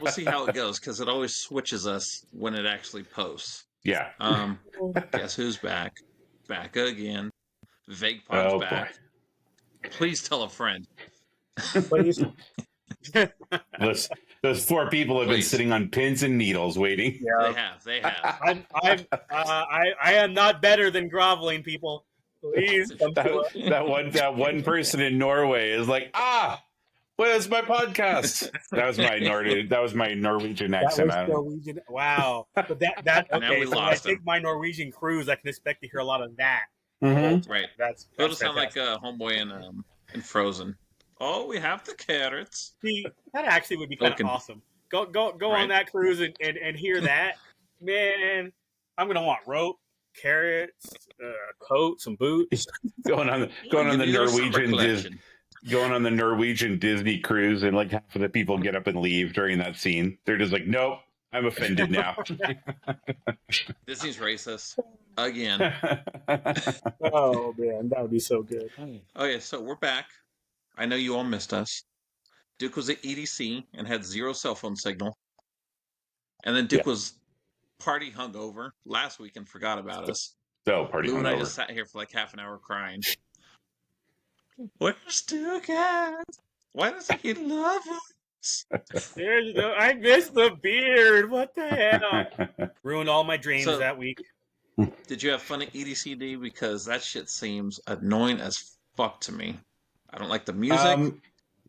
we'll see how it goes because it always switches us when it actually posts. Yeah. Guess who's back? Back again. Vague Pod's Oh back. boy. Please tell a friend. Please. Those 4 people have been Please. sitting on pins and needles waiting. Yeah. They have. I am not better than groveling people. Please come to us. That one person in Norway is like, where's my podcast? That was my Norwegian accent. That was Norwegian. Wow. But that Now okay. we So when I lost take him. my Norwegian cruise, I can expect to hear a lot of that. Mhm. Right. That's It'll sound like fantastic. a homeboy in Frozen. Oh, we have the carrots. See, that actually would be kind Okay. of awesome. Go Right. on that cruise and hear that. Man, I'm gonna want rope, carrots, coat, some boots. Going on the Norwegian Disney cruise, and like half of the people get up and leave during that scene. They're just like, nope, I'm offended now. Disney's racist again. Oh man, that would be so good. Okay, so we're back. I know you all missed us. Duke was at EDC and had 0 cell phone signal. And then Duke was party hungover last week and forgot about us. So party Lou and I hungover. just sat here for like half an hour crying. Where's Duke at? Why doesn't he love us? There you go. I missed the beard. What the hell? Ruined all my dreams So- that week. Did you have fun at EDCD? Because that shit seems annoying as fuck to me. I don't like the music.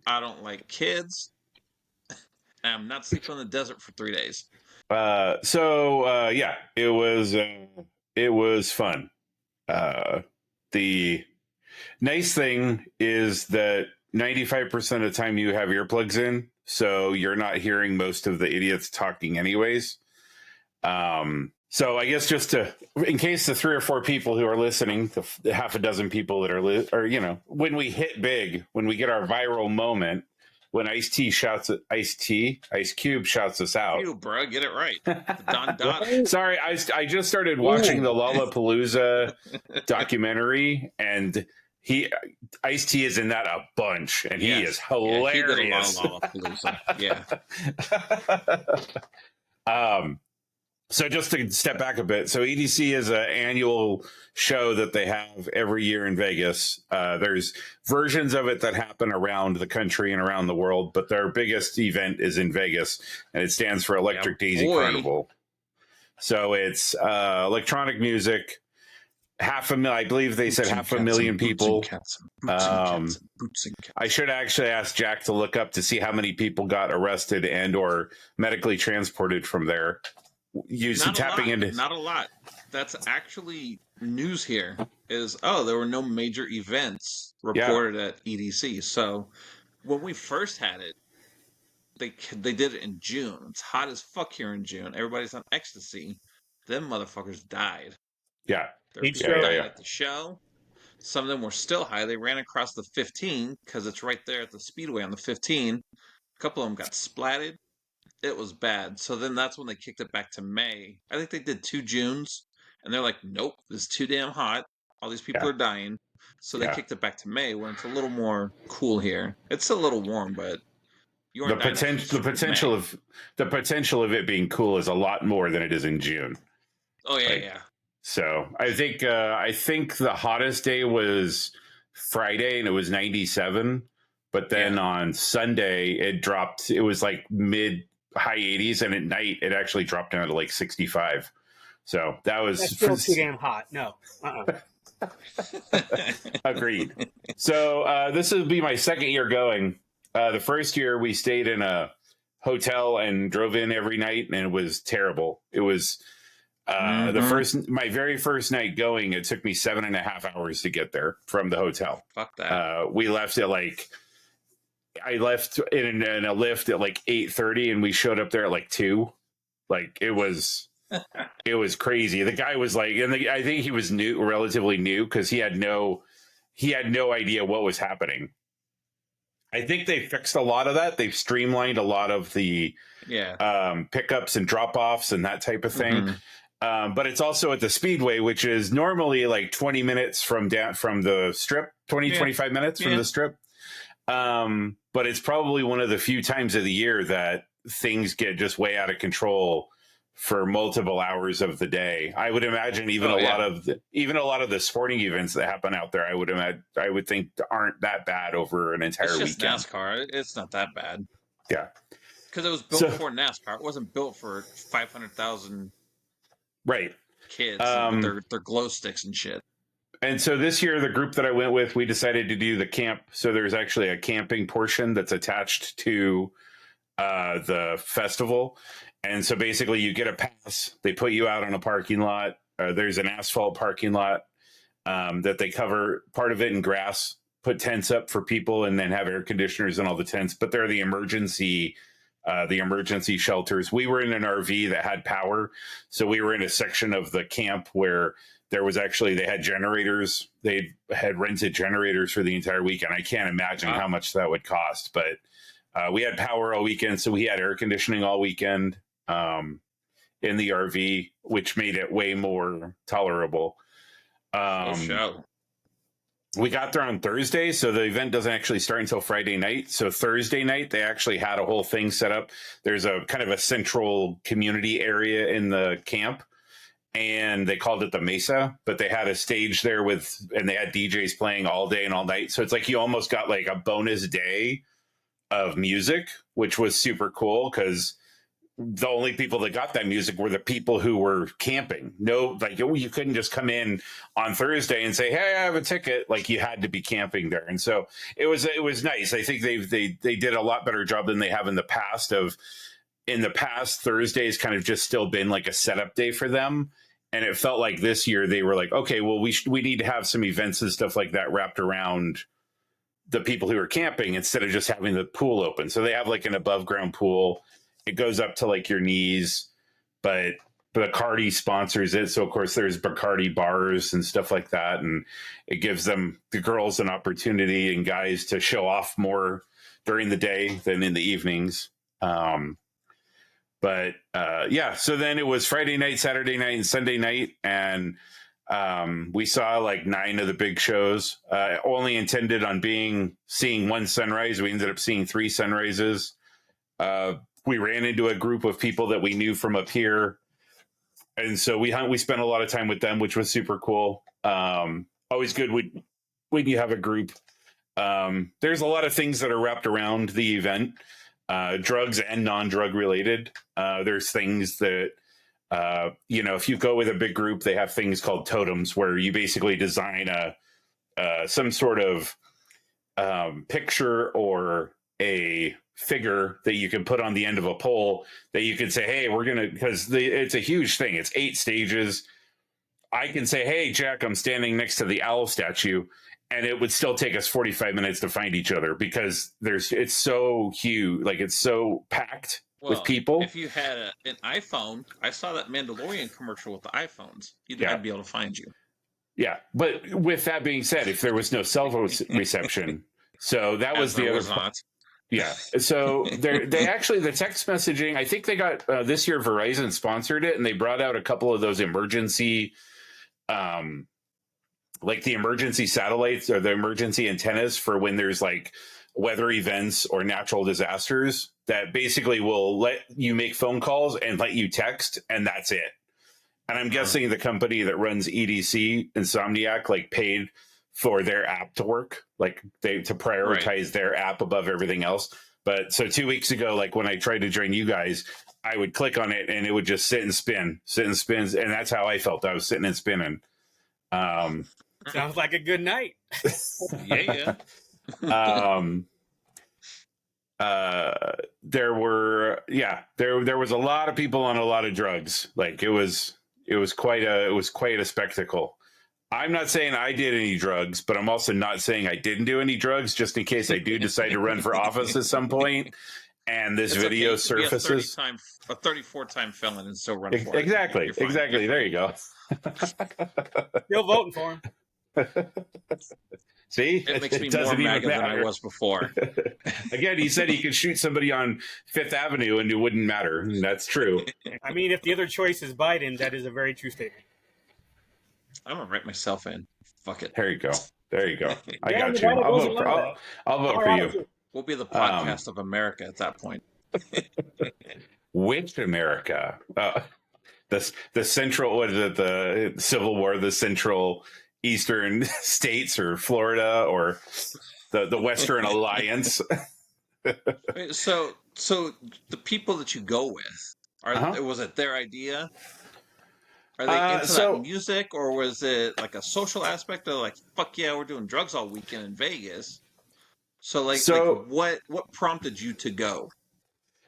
I don't like kids. And I'm not sleeping in the desert for 3 days. Yeah, it was fun. The nice thing is that 95% of the time you have earplugs in, so you're not hearing most of the idiots talking anyways. So I guess just in case the 3 or 4 people who are listening, the half a dozen people that are when we hit big, when we get our viral moment, when Ice Cube shouts us out. You, bro, get it right. The Don Dada. Sorry, I just started watching the Lollapalooza documentary, and Ice-T is in that a bunch, and he is hilarious. Yeah, Yeah. So just to step back a bit, so EDC is an annual show that they have every year in Vegas. There's versions of it that happen around the country and around the world, but their biggest event is in Vegas, and it stands for Electric Daisy Carnival. So it's electronic music. I believe they said 500,000 people. I should actually ask Jack to look up to see how many people got arrested and or medically transported from there. Not a lot. That's actually news here. There were no major events reported at EDC. So when we first had it, they did it in June. It's hot as fuck here in June. Everybody's on ecstasy. Them motherfuckers died. Yeah. People died at the show. Some of them were still high. They ran across the 15 because it's right there at the speedway on the 15. A couple of them got splatted. It was bad. So then that's when they kicked it back to May. I think they did 2 Junes, and they're like, nope, it's too damn hot. All these people are dying. So they kicked it back to May, where it's a little more cool here. It's still a little warm, but the potential of it being cool is a lot more than it is in June. Oh yeah, yeah. So I think the hottest day was Friday, and it was 97. But then on Sunday, it dropped. It was like mid-high 80s, and at night, it actually dropped down to like 65. So that's still too damn hot. No. Agreed. So this will be my second year going. The first year, we stayed in a hotel and drove in every night, and it was terrible. It was my very first night going. It took me 7.5 hours to get there from the hotel. Fuck that. We left at I left in a lift at like 8:30, and we showed up there at like 2. Like it was crazy. The guy was like, I think he was relatively new, because he had no idea what was happening. I think they fixed a lot of that. They've streamlined a lot of the pickups and drop-offs and that type of thing. But it's also at the Speedway, which is normally like 20 minutes from the strip, 25 minutes from the strip. But it's probably one of the few times of the year that things get just way out of control for multiple hours of the day. I would imagine even a lot of the sporting events that happen out there, I would think aren't that bad over an entire It's just weekend. NASCAR. It's not that bad. Yeah. Because it was built for NASCAR. It wasn't built for 500,000 kids with their glow sticks and shit. And so this year, the group that I went with, we decided to do the camp. So there's actually a camping portion that's attached to the festival. And so basically you get a pass. They put you out on a parking lot. There's an asphalt parking lot that they cover part of it in grass, put tents up for people, and then have air conditioners in all the tents. But they're the emergency shelters. We were in an RV that had power. So we were in a section of the camp where there was actually, they had generators. They had rented generators for the entire weekend. I can't imagine how much that would cost, but we had power all weekend. So we had air conditioning all weekend in the RV, which made it way more tolerable. We got there on Thursday, so the event doesn't actually start until Friday night. So Thursday night, they actually had a whole thing set up. There's a kind of a central community area in the camp, and they called it the Mesa, but they had a stage there and they had DJs playing all day and all night. So it's like you almost got like a bonus day of music, which was super cool because the only people that got that music were the people who were camping. No, like you couldn't just come in on Thursday and say, "Hey, I have a ticket." Like you had to be camping there, and so it was nice. I think they did a lot better job than they have in the past. In the past, Thursday's kind of just still been like a setup day for them. And it felt like this year they were like, okay, well, we need to have some events and stuff like that wrapped around the people who are camping instead of just having the pool open. So they have like an above ground pool. It goes up to like your knees, but Bacardi sponsors it. So of course there's Bacardi bars and stuff like that. And it gives the girls an opportunity and guys to show off more during the day than in the evenings. So then it was Friday night, Saturday night, and Sunday night. And we saw like 9 of the big shows, only intended on seeing one sunrise. We ended up seeing 3 sunrises. We ran into a group of people that we knew from up here. And so we spent a lot of time with them, which was super cool. Always good when you have a group. There's a lot of things that are wrapped around the event. Drugs and non-drug related. There's things that, if you go with a big group, they have things called totems where you basically design some sort of picture or a figure that you can put on the end of a pole that you can say, hey, because it's a huge thing. It's 8 stages. I can say, hey, Jack, I'm standing next to the owl statue. And it would still take us 45 minutes to find each other because it's so huge, like it's so packed with people. If you had an iPhone, I saw that Mandalorian commercial with the iPhones. I'd be able to find you. Yeah, but with that being said, if there was no cell phone reception, so that was the other part. Yeah, so they actually, the text messaging, I think they got this year Verizon sponsored it, and they brought out a couple of those emergency like the emergency satellites or the emergency antennas for when there's like weather events or natural disasters that basically will let you make phone calls and let you text, and that's it. And I'm guessing the company that runs EDC, Insomniac, like paid for their app to work, like to prioritize their app above everything else. But so 2 weeks ago, like when I tried to join you guys, I would click on it and it would just sit and spin. And that's how I felt. I was sitting and spinning. Sounds like a good night. Yeah. There was a lot of people on a lot of drugs. Like it was quite a spectacle. I'm not saying I did any drugs, but I'm also not saying I didn't do any drugs, just in case I do decide to run for office at some point and this video surfaces. A 34-time felon and still run for it. Exactly. There you go. Still voting for him. See, it makes me more MAGA than I was before. Again, he said he could shoot somebody on Fifth Avenue and it wouldn't matter. And that's true. I mean, if the other choice is Biden, that is a very true statement. I'm gonna write myself in. Fuck it. There you go. I got you. I'll vote for you. We'll be the podcast of America at that point. Which America? The central, what is it, the Civil War, the central eastern states, or Florida, or the Western Alliance? Wait, so the people that you go with, was it their idea? Are they into that So music, or was it like a social aspect of like, fuck yeah, we're doing drugs all weekend in Vegas? So like so what prompted you to go?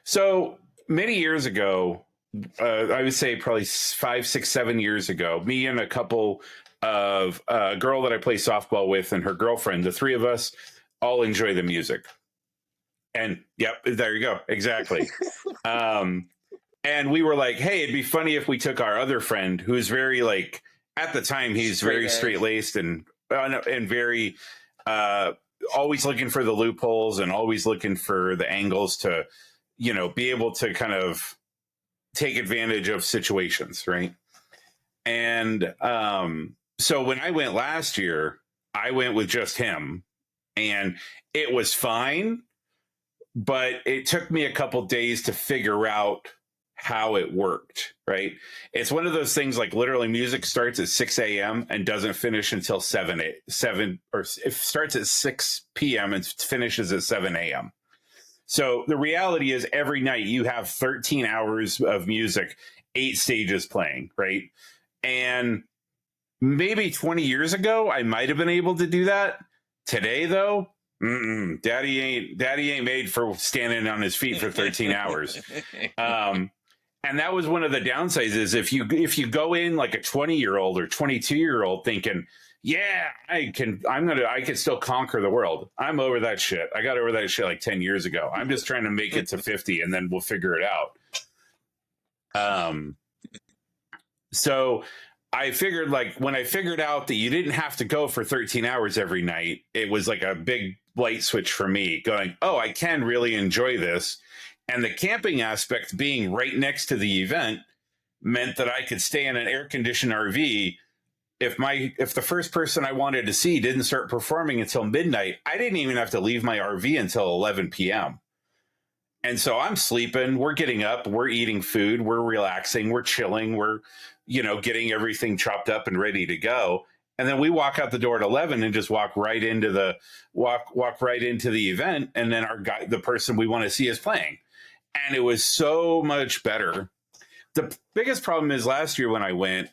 so many years ago, I would say probably 5, 6, 7 years ago, me and a couple of a girl that I play softball with and her girlfriend, the three of us all enjoy the music. And yep, there you go. Exactly. Um, and we were like, hey, it'd be funny if we took our other friend, who's very like, at the time, he's Straight very edge. straight laced and very uh, always looking for the loopholes and always looking for the angles to, be able to kind of take advantage of situations, right? And so when I went last year, I went with just him, and it was fine, but it took me a couple days to figure out how it worked, right? It's one of those things, like literally music starts at 6 a.m. and doesn't finish until 7, or it starts at 6 p.m. and finishes at 7 a.m. So the reality is every night you have 13 hours of music, 8 stages playing, right? And maybe 20 years ago, I might have been able to do that. Today, though, daddy ain't made for standing on his feet for 13 hours. And that was one of the downsides, is if you go in like a 20-year-old or 22-year-old thinking, yeah, I can still conquer the world. I'm over that shit. I got over that shit like 10 years ago. I'm just trying to make it to 50 and then we'll figure it out. So I figured, like, when I figured out that you didn't have to go for 13 hours every night, it was like a big light switch for me, going, oh, I can really enjoy this. And the camping aspect being right next to the event meant that I could stay in an air-conditioned RV. If the first person I wanted to see didn't start performing until midnight, I didn't even have to leave my RV until 11 p.m. And so I'm sleeping, we're getting up, we're eating food, we're relaxing, we're chilling, we're, getting everything chopped up and ready to go. And then we walk out the door at 11 and just walk right into the event. And then the person we want to see is playing. And it was so much better. The biggest problem is last year when I went,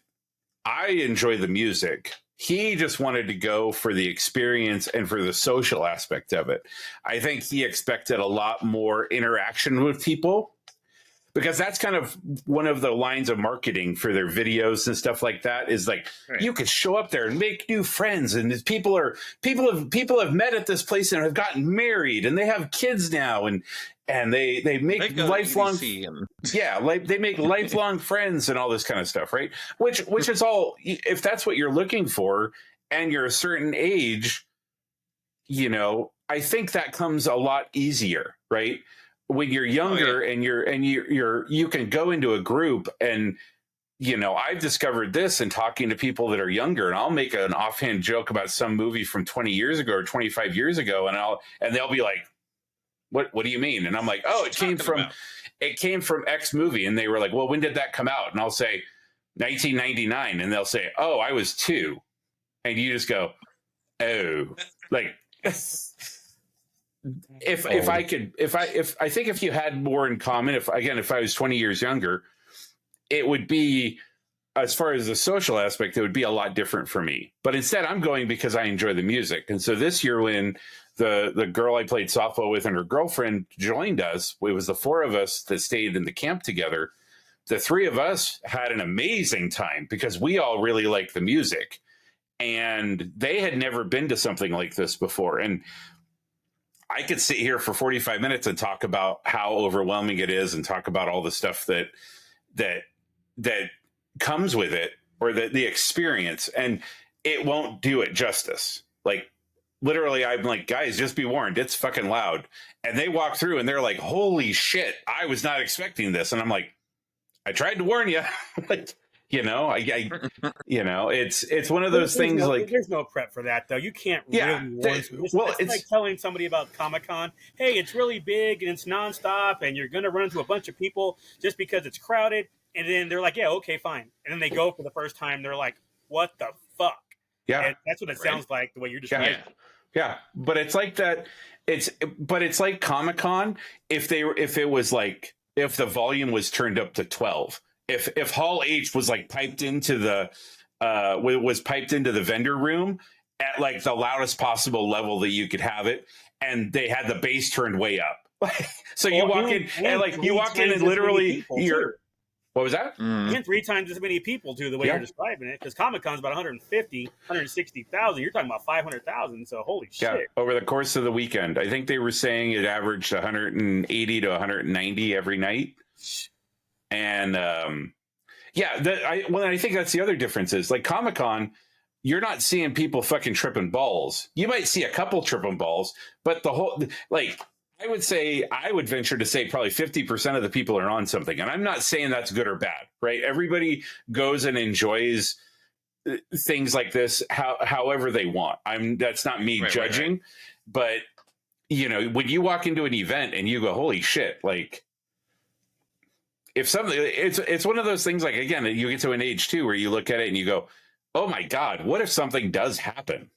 I enjoy the music. He just wanted to go for the experience and for the social aspect of it. I think he expected a lot more interaction with people, because that's kind of one of the lines of marketing for their videos and stuff like that, is like, right, you could show up there and make new friends, and people have met at this place and have gotten married and they have kids now, and they make lifelong they make lifelong friends and all this kind of stuff, right? Which is all, if that's what you're looking for and you're a certain age, I think that comes a lot easier, right? When you're younger, and you can go into a group, and I've discovered this in talking to people that are younger, and I'll make an offhand joke about some movie from 20 years ago or 25 years ago, and they'll be like, what do you mean? And I'm like, oh, it came from X movie. And they were like, well, when did that come out? And I'll say 1999, and they'll say, oh, I was 2. And you just go, oh, like, if I think if you had more in common, if I was 20 years younger, it would be, as far as the social aspect, it would be a lot different for me. But instead, I'm going because I enjoy the music. And so this year, when the girl I played softball with and her girlfriend joined us, it was the 4 of us that stayed in the camp together. The 3 of us had an amazing time because we all really like the music, and they had never been to something like this before. And I could sit here for 45 minutes and talk about how overwhelming it is, and talk about all the stuff that comes with it, or the experience, and it won't do it justice. Like, literally, I'm like, guys, just be warned, it's fucking loud. And they walk through and they're like, holy shit, I was not expecting this. And I'm like, I tried to warn you. Like, It's one of those things like, there's no prep for that though. You can't yeah, really warn. It's like it's telling somebody about Comic-Con. Hey, it's really big and it's nonstop, and you're gonna run into a bunch of people just because it's crowded. And then they're like, yeah, okay, fine. And then they go for the first time. They're like, what the fuck? yeah, And that's what it sounds like the way you're describing. yeah. But it's like that. It's like Comic-Con if the volume was turned up to 12. If Hall H was like piped into the vendor room at like the loudest possible level that you could have it, and they had the bass turned way up. So you walk in and literally you're. What was that? And 3 times as many people, too, the way you're describing it. Because Comic-Con's about 160,000. You're talking about 500,000. So, holy shit. Yeah, over the course of the weekend. I think they were saying it averaged 180 to 190 every night. And, I think that's the other difference is, like, Comic-Con, you're not seeing people fucking tripping balls. You might see a couple tripping balls, but the whole, like... I would venture to say probably 50% of the people are on something. And I'm not saying that's good or bad, right? Everybody goes and enjoys things like this however they want. That's not me judging, right. But when you walk into an event and you go, holy shit, like if something, it's one of those things, like, again, you get to an age too, where you look at it and you go, oh my God, what if something does happen?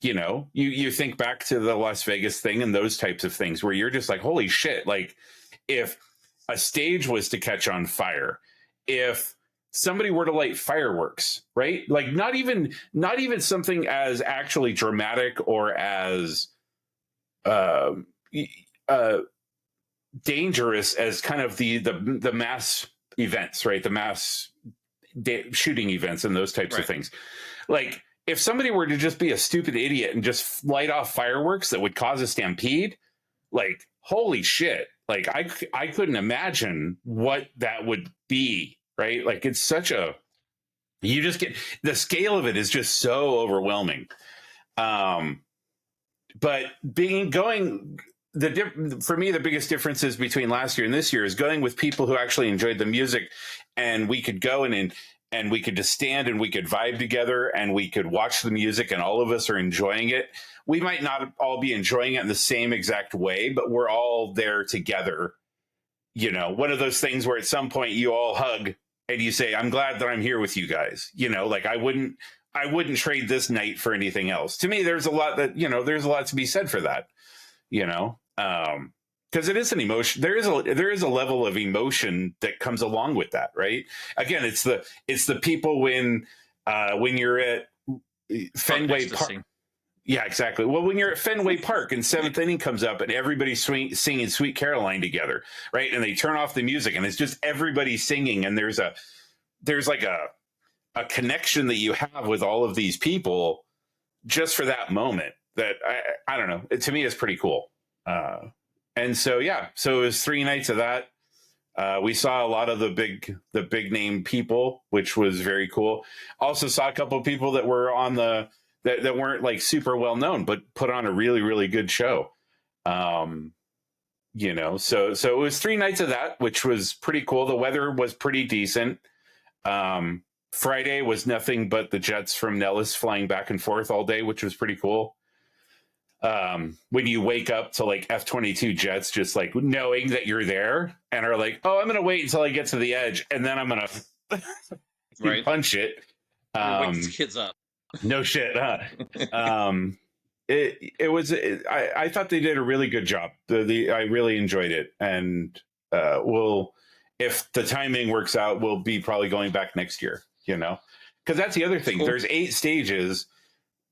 You think back to the Las Vegas thing and those types of things where you're just like, holy shit, like if a stage was to catch on fire, if somebody were to light fireworks, right? Like not even something as actually dramatic or as dangerous as kind of the mass events, right? The mass shooting events and those types of things. Like, if somebody were to just be a stupid idiot and just light off fireworks that would cause a stampede, like, holy shit. Like, I couldn't imagine what that would be, right? Like, it's such you just get, the scale of it is just so overwhelming. But for me, the biggest differences between last year and this year is going with people who actually enjoyed the music, and we could go and we could just stand and we could vibe together and we could watch the music and all of us are enjoying it. We might not all be enjoying it in the same exact way, but we're all there together. One of those things where at some point you all hug and you say, I'm glad that I'm here with you guys. Like I wouldn't trade this night for anything else. To me, there's a lot to be said for that, because it is an emotion. There is a level of emotion that comes along with that, right? Again, it's the people when you're at Fenway Park. Yeah, exactly. Well, when you're at Fenway Park and seventh inning comes up and everybody's singing Sweet Caroline together, right? And they turn off the music and it's just everybody singing, and there's like a connection that you have with all of these people just for that moment that I don't know. To me, it's pretty cool. And so, so it was 3 nights of that. We saw a lot of the big name people, which was very cool. Also saw a couple of people that were on that weren't like super well known, but put on a really, really good show. So it was 3 nights of that, which was pretty cool. The weather was pretty decent. Friday was nothing but the jets from Nellis flying back and forth all day, which was pretty cool. When you wake up to like F-22 jets, just like knowing that you're there and are like, oh, I'm going to wait until I get to the edge and then I'm going to punch it. Wake these kids up. No shit. Huh? I thought they did a really good job. I really enjoyed it. And, if the timing works out, we'll be probably going back next year, because that's the other thing. Cool. There's 8 stages.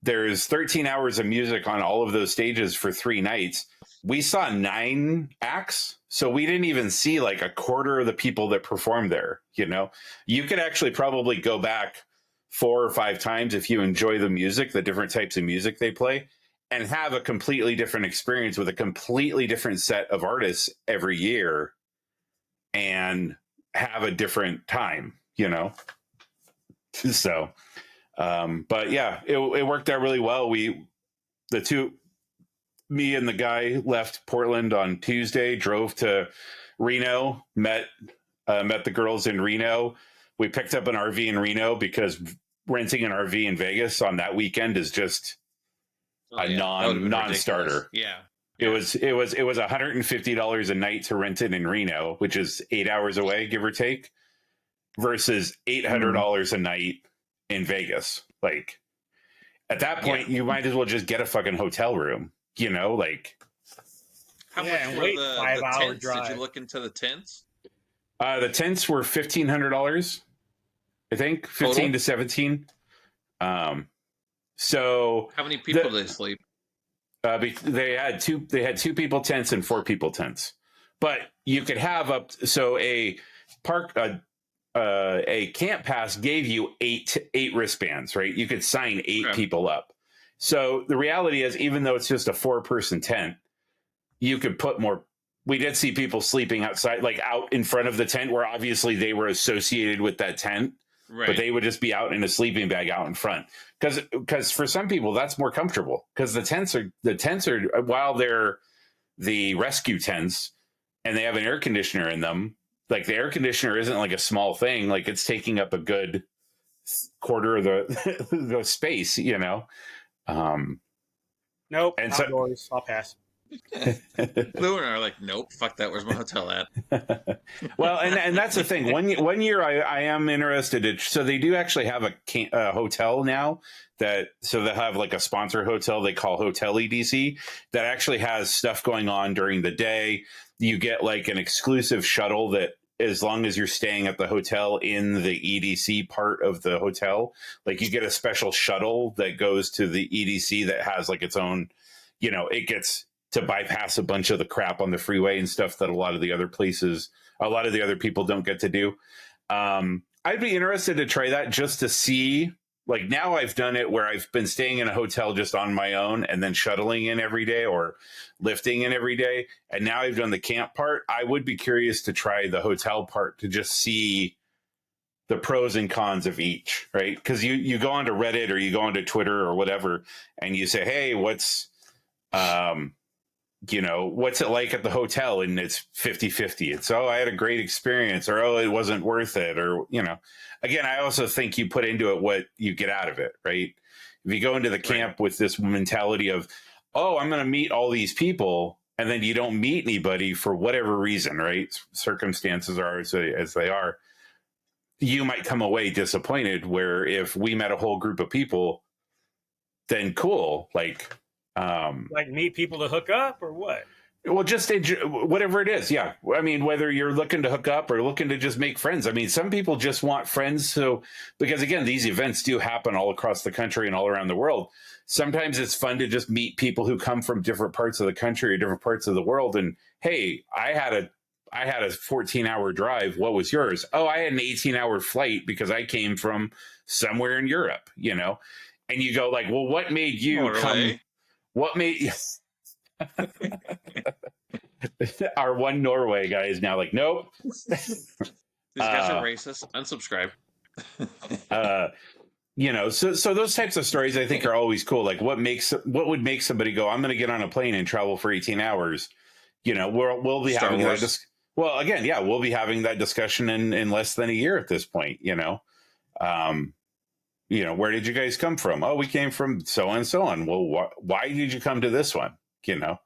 There's 13 hours of music on all of those stages for 3 nights. We saw 9 acts, so we didn't even see like a quarter of the people that performed there. You could actually probably go back 4 or 5 times if you enjoy the music, the different types of music they play, and have a completely different experience with a completely different set of artists every year and have a different time, So... but yeah, it worked out really well. Me and the guy left Portland on Tuesday, drove to Reno, met the girls in Reno, we picked up an RV in Reno because renting an RV in Vegas on that weekend is just Oh, a yeah. That would've been ridiculous. non-starter. Yeah. It was $150 a night to rent it in Reno, which is 8 hours away, give or take, versus $800 a night in Vegas. Like, at that point, you might as well just get a fucking hotel room, you know, like. How Yeah, much and were wait the 5-hour tents? drive. Did you look into the tents? The tents were $1,500, I think, 15 Total? to 17. So How many people did they sleep? they had two people tents and 4 people tents, but you could have a camp pass gave you eight wristbands, right? You could sign 8 people up. So the reality is, even though it's just a 4-person tent, you could put more. We did see people sleeping outside, like out in front of the tent, where obviously they were associated with that tent, but they would just be out in a sleeping bag out in front. Because for some people that's more comfortable, because the tents are while they're the rescue tents and they have an air conditioner in them. Like, the air conditioner isn't like a small thing; like, it's taking up a good quarter of the space, you know. Nope. And Outdoors. I'll pass. Lou and I are like, nope, fuck that. Where's my hotel at? Well, and that's the thing. One year I am interested in. So they do actually have a hotel now so they have like a sponsor hotel they call Hotel EDC that actually has stuff going on during the day. You get like an exclusive shuttle that, as long as you're staying at the hotel in the EDC part of the hotel, like, you get a special shuttle that goes to the EDC that has like its own, you know, it gets to bypass a bunch of the crap on the freeway and stuff that a lot of the other people don't get to do. I'd be interested to try that just to see. Like, now I've done it where I've been staying in a hotel just on my own and then shuttling in every day or lifting in every day. And now I've done the camp part. I would be curious to try the hotel part to just see the pros and cons of each, right? Because you go onto Reddit or you go onto Twitter or whatever, and you say, hey, what's it like at the hotel? And it's 50-50. It's, oh, I had a great experience, or, oh, it wasn't worth it. Or, you know, again, I also think you put into it what you get out of it, right? If you go into the camp with this mentality of, oh, I'm going to meet all these people, and then you don't meet anybody for whatever reason, right? Circumstances are as they are. You might come away disappointed, where if we met a whole group of people, then cool. Like meet people to hook up or what? Well, just whatever it is. Yeah. I mean, whether you're looking to hook up or looking to just make friends. I mean, some people just want friends. So, because again, these events do happen all across the country and all around the world. Sometimes it's fun to just meet people who come from different parts of the country or different parts of the world. And, hey, I had a 14-hour drive. What was yours? Oh, I had an 18-hour flight because I came from somewhere in Europe, you know? And you go like, well, what made you come? What made our one Norway guy is now like, nope. These guys are racist. Unsubscribe. You know, so those types of stories I think are always cool. Like, what would make somebody go, I'm going to get on a plane and travel for 18 hours. You know, we'll be having that. Well, again, yeah, we'll be having that discussion in less than a year at this point. You know, where did you guys come from? Oh, we came from so and so on. Well, why did you come to this one? You know,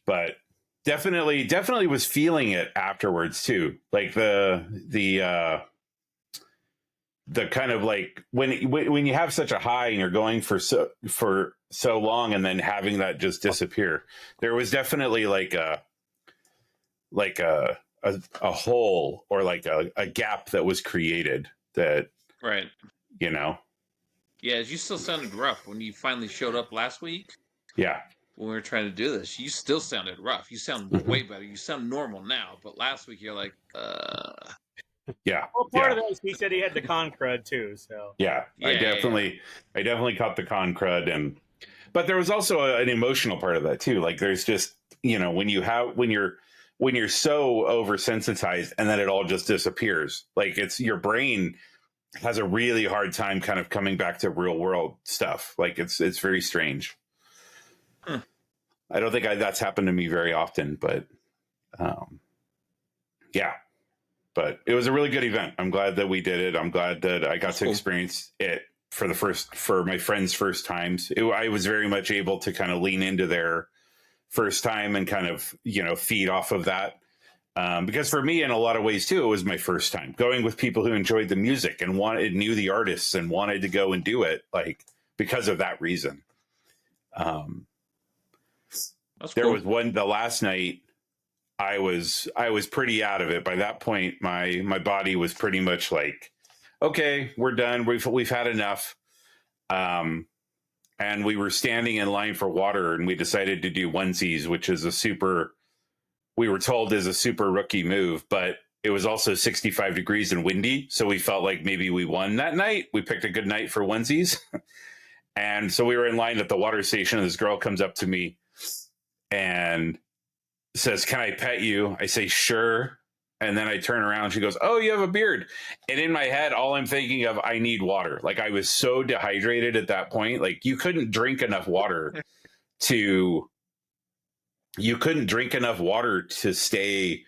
but definitely was feeling it afterwards too. Like the kind of like when you have such a high and you're going for so long and then having that just disappear. There was definitely like a hole or like a gap that was created that, right. You know? Yeah. You still sounded rough when you finally showed up last week. Yeah. When we were trying to do this, you still sounded rough. You sound way better. You sound normal now, but last week you're like, Yeah. Well, part of that, he said he had the con crud too. So yeah, I definitely caught the con crud, but there was also an emotional part of that too. Like, there's just, you know, when you're so oversensitized and then it all just disappears. Like, it's your brain has a really hard time kind of coming back to real world stuff. Like, it's very strange. I don't think that's happened to me very often, but yeah. But it was a really good event. I'm glad that we did it. I'm glad that I got That's to cool. experience it for my friends' first times. I was very much able to kind of lean into their first time and kind of, feed off of that. Because for me, in a lot of ways too, it was my first time going with people who enjoyed the music and knew the artists and wanted to go and do it, like, because of that reason. That's There cool. was the last night I was pretty out of it. By that point, my body was pretty much like, okay, we're done. We've had enough. And we were standing in line for water, and we decided to do onesies, which is we were told is a super rookie move, but it was also 65 degrees and windy. So we felt like maybe we won that night. We picked a good night for onesies. And so we were in line at the water station, and this girl comes up to me and says, "Can I pet you?" I say, "Sure." And then I turn around. She goes, "Oh, you have a beard." And in my head, all I'm thinking of, I need water. Like, I was so dehydrated at that point. Like, you couldn't drink enough water to stay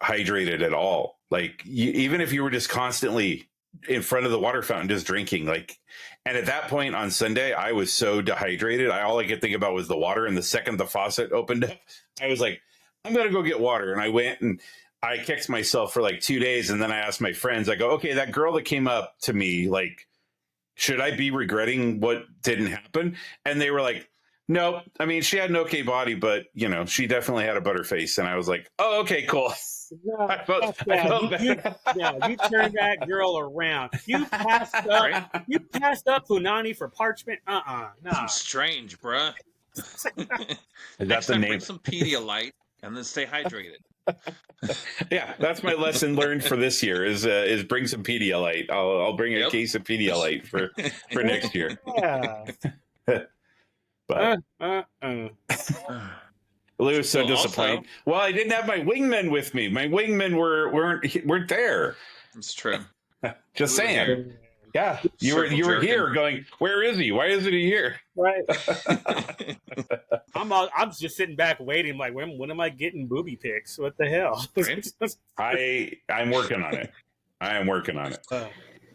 hydrated at all. Like, even if you were just constantly in front of the water fountain, just drinking, like, and at that point on Sunday, I was so dehydrated. All I could think about was the water. And the second the faucet opened up, I was like, I'm going to go get water. And I went and I kicked myself for like 2 days. And then I asked my friends, I go, okay, that girl that came up to me, like, should I be regretting what didn't happen? And they were like, no, I mean, she had an okay body, but, she definitely had a butter face. And I was like, oh, okay, cool. I felt bad. You turned that girl around. You passed up. You passed up Punani for parchment. No. Strange, bruh. Is Next that the time, name? bring some Pedialyte and then stay hydrated. Yeah, that's my lesson learned for this year is bring some Pedialyte. I'll bring a case of Pedialyte for next year. Yeah. But Lou was so Well, disappointed. also- Well, I didn't have my wingmen with me. My wingmen weren't there. It's true. Just We were saying. here. Yeah, you were Circle here jerking. going, where is he? Why isn't he here? Right. I'm just sitting back waiting. Like, when am I getting booby pics? What the hell? Right. I'm working on it. I am working on it.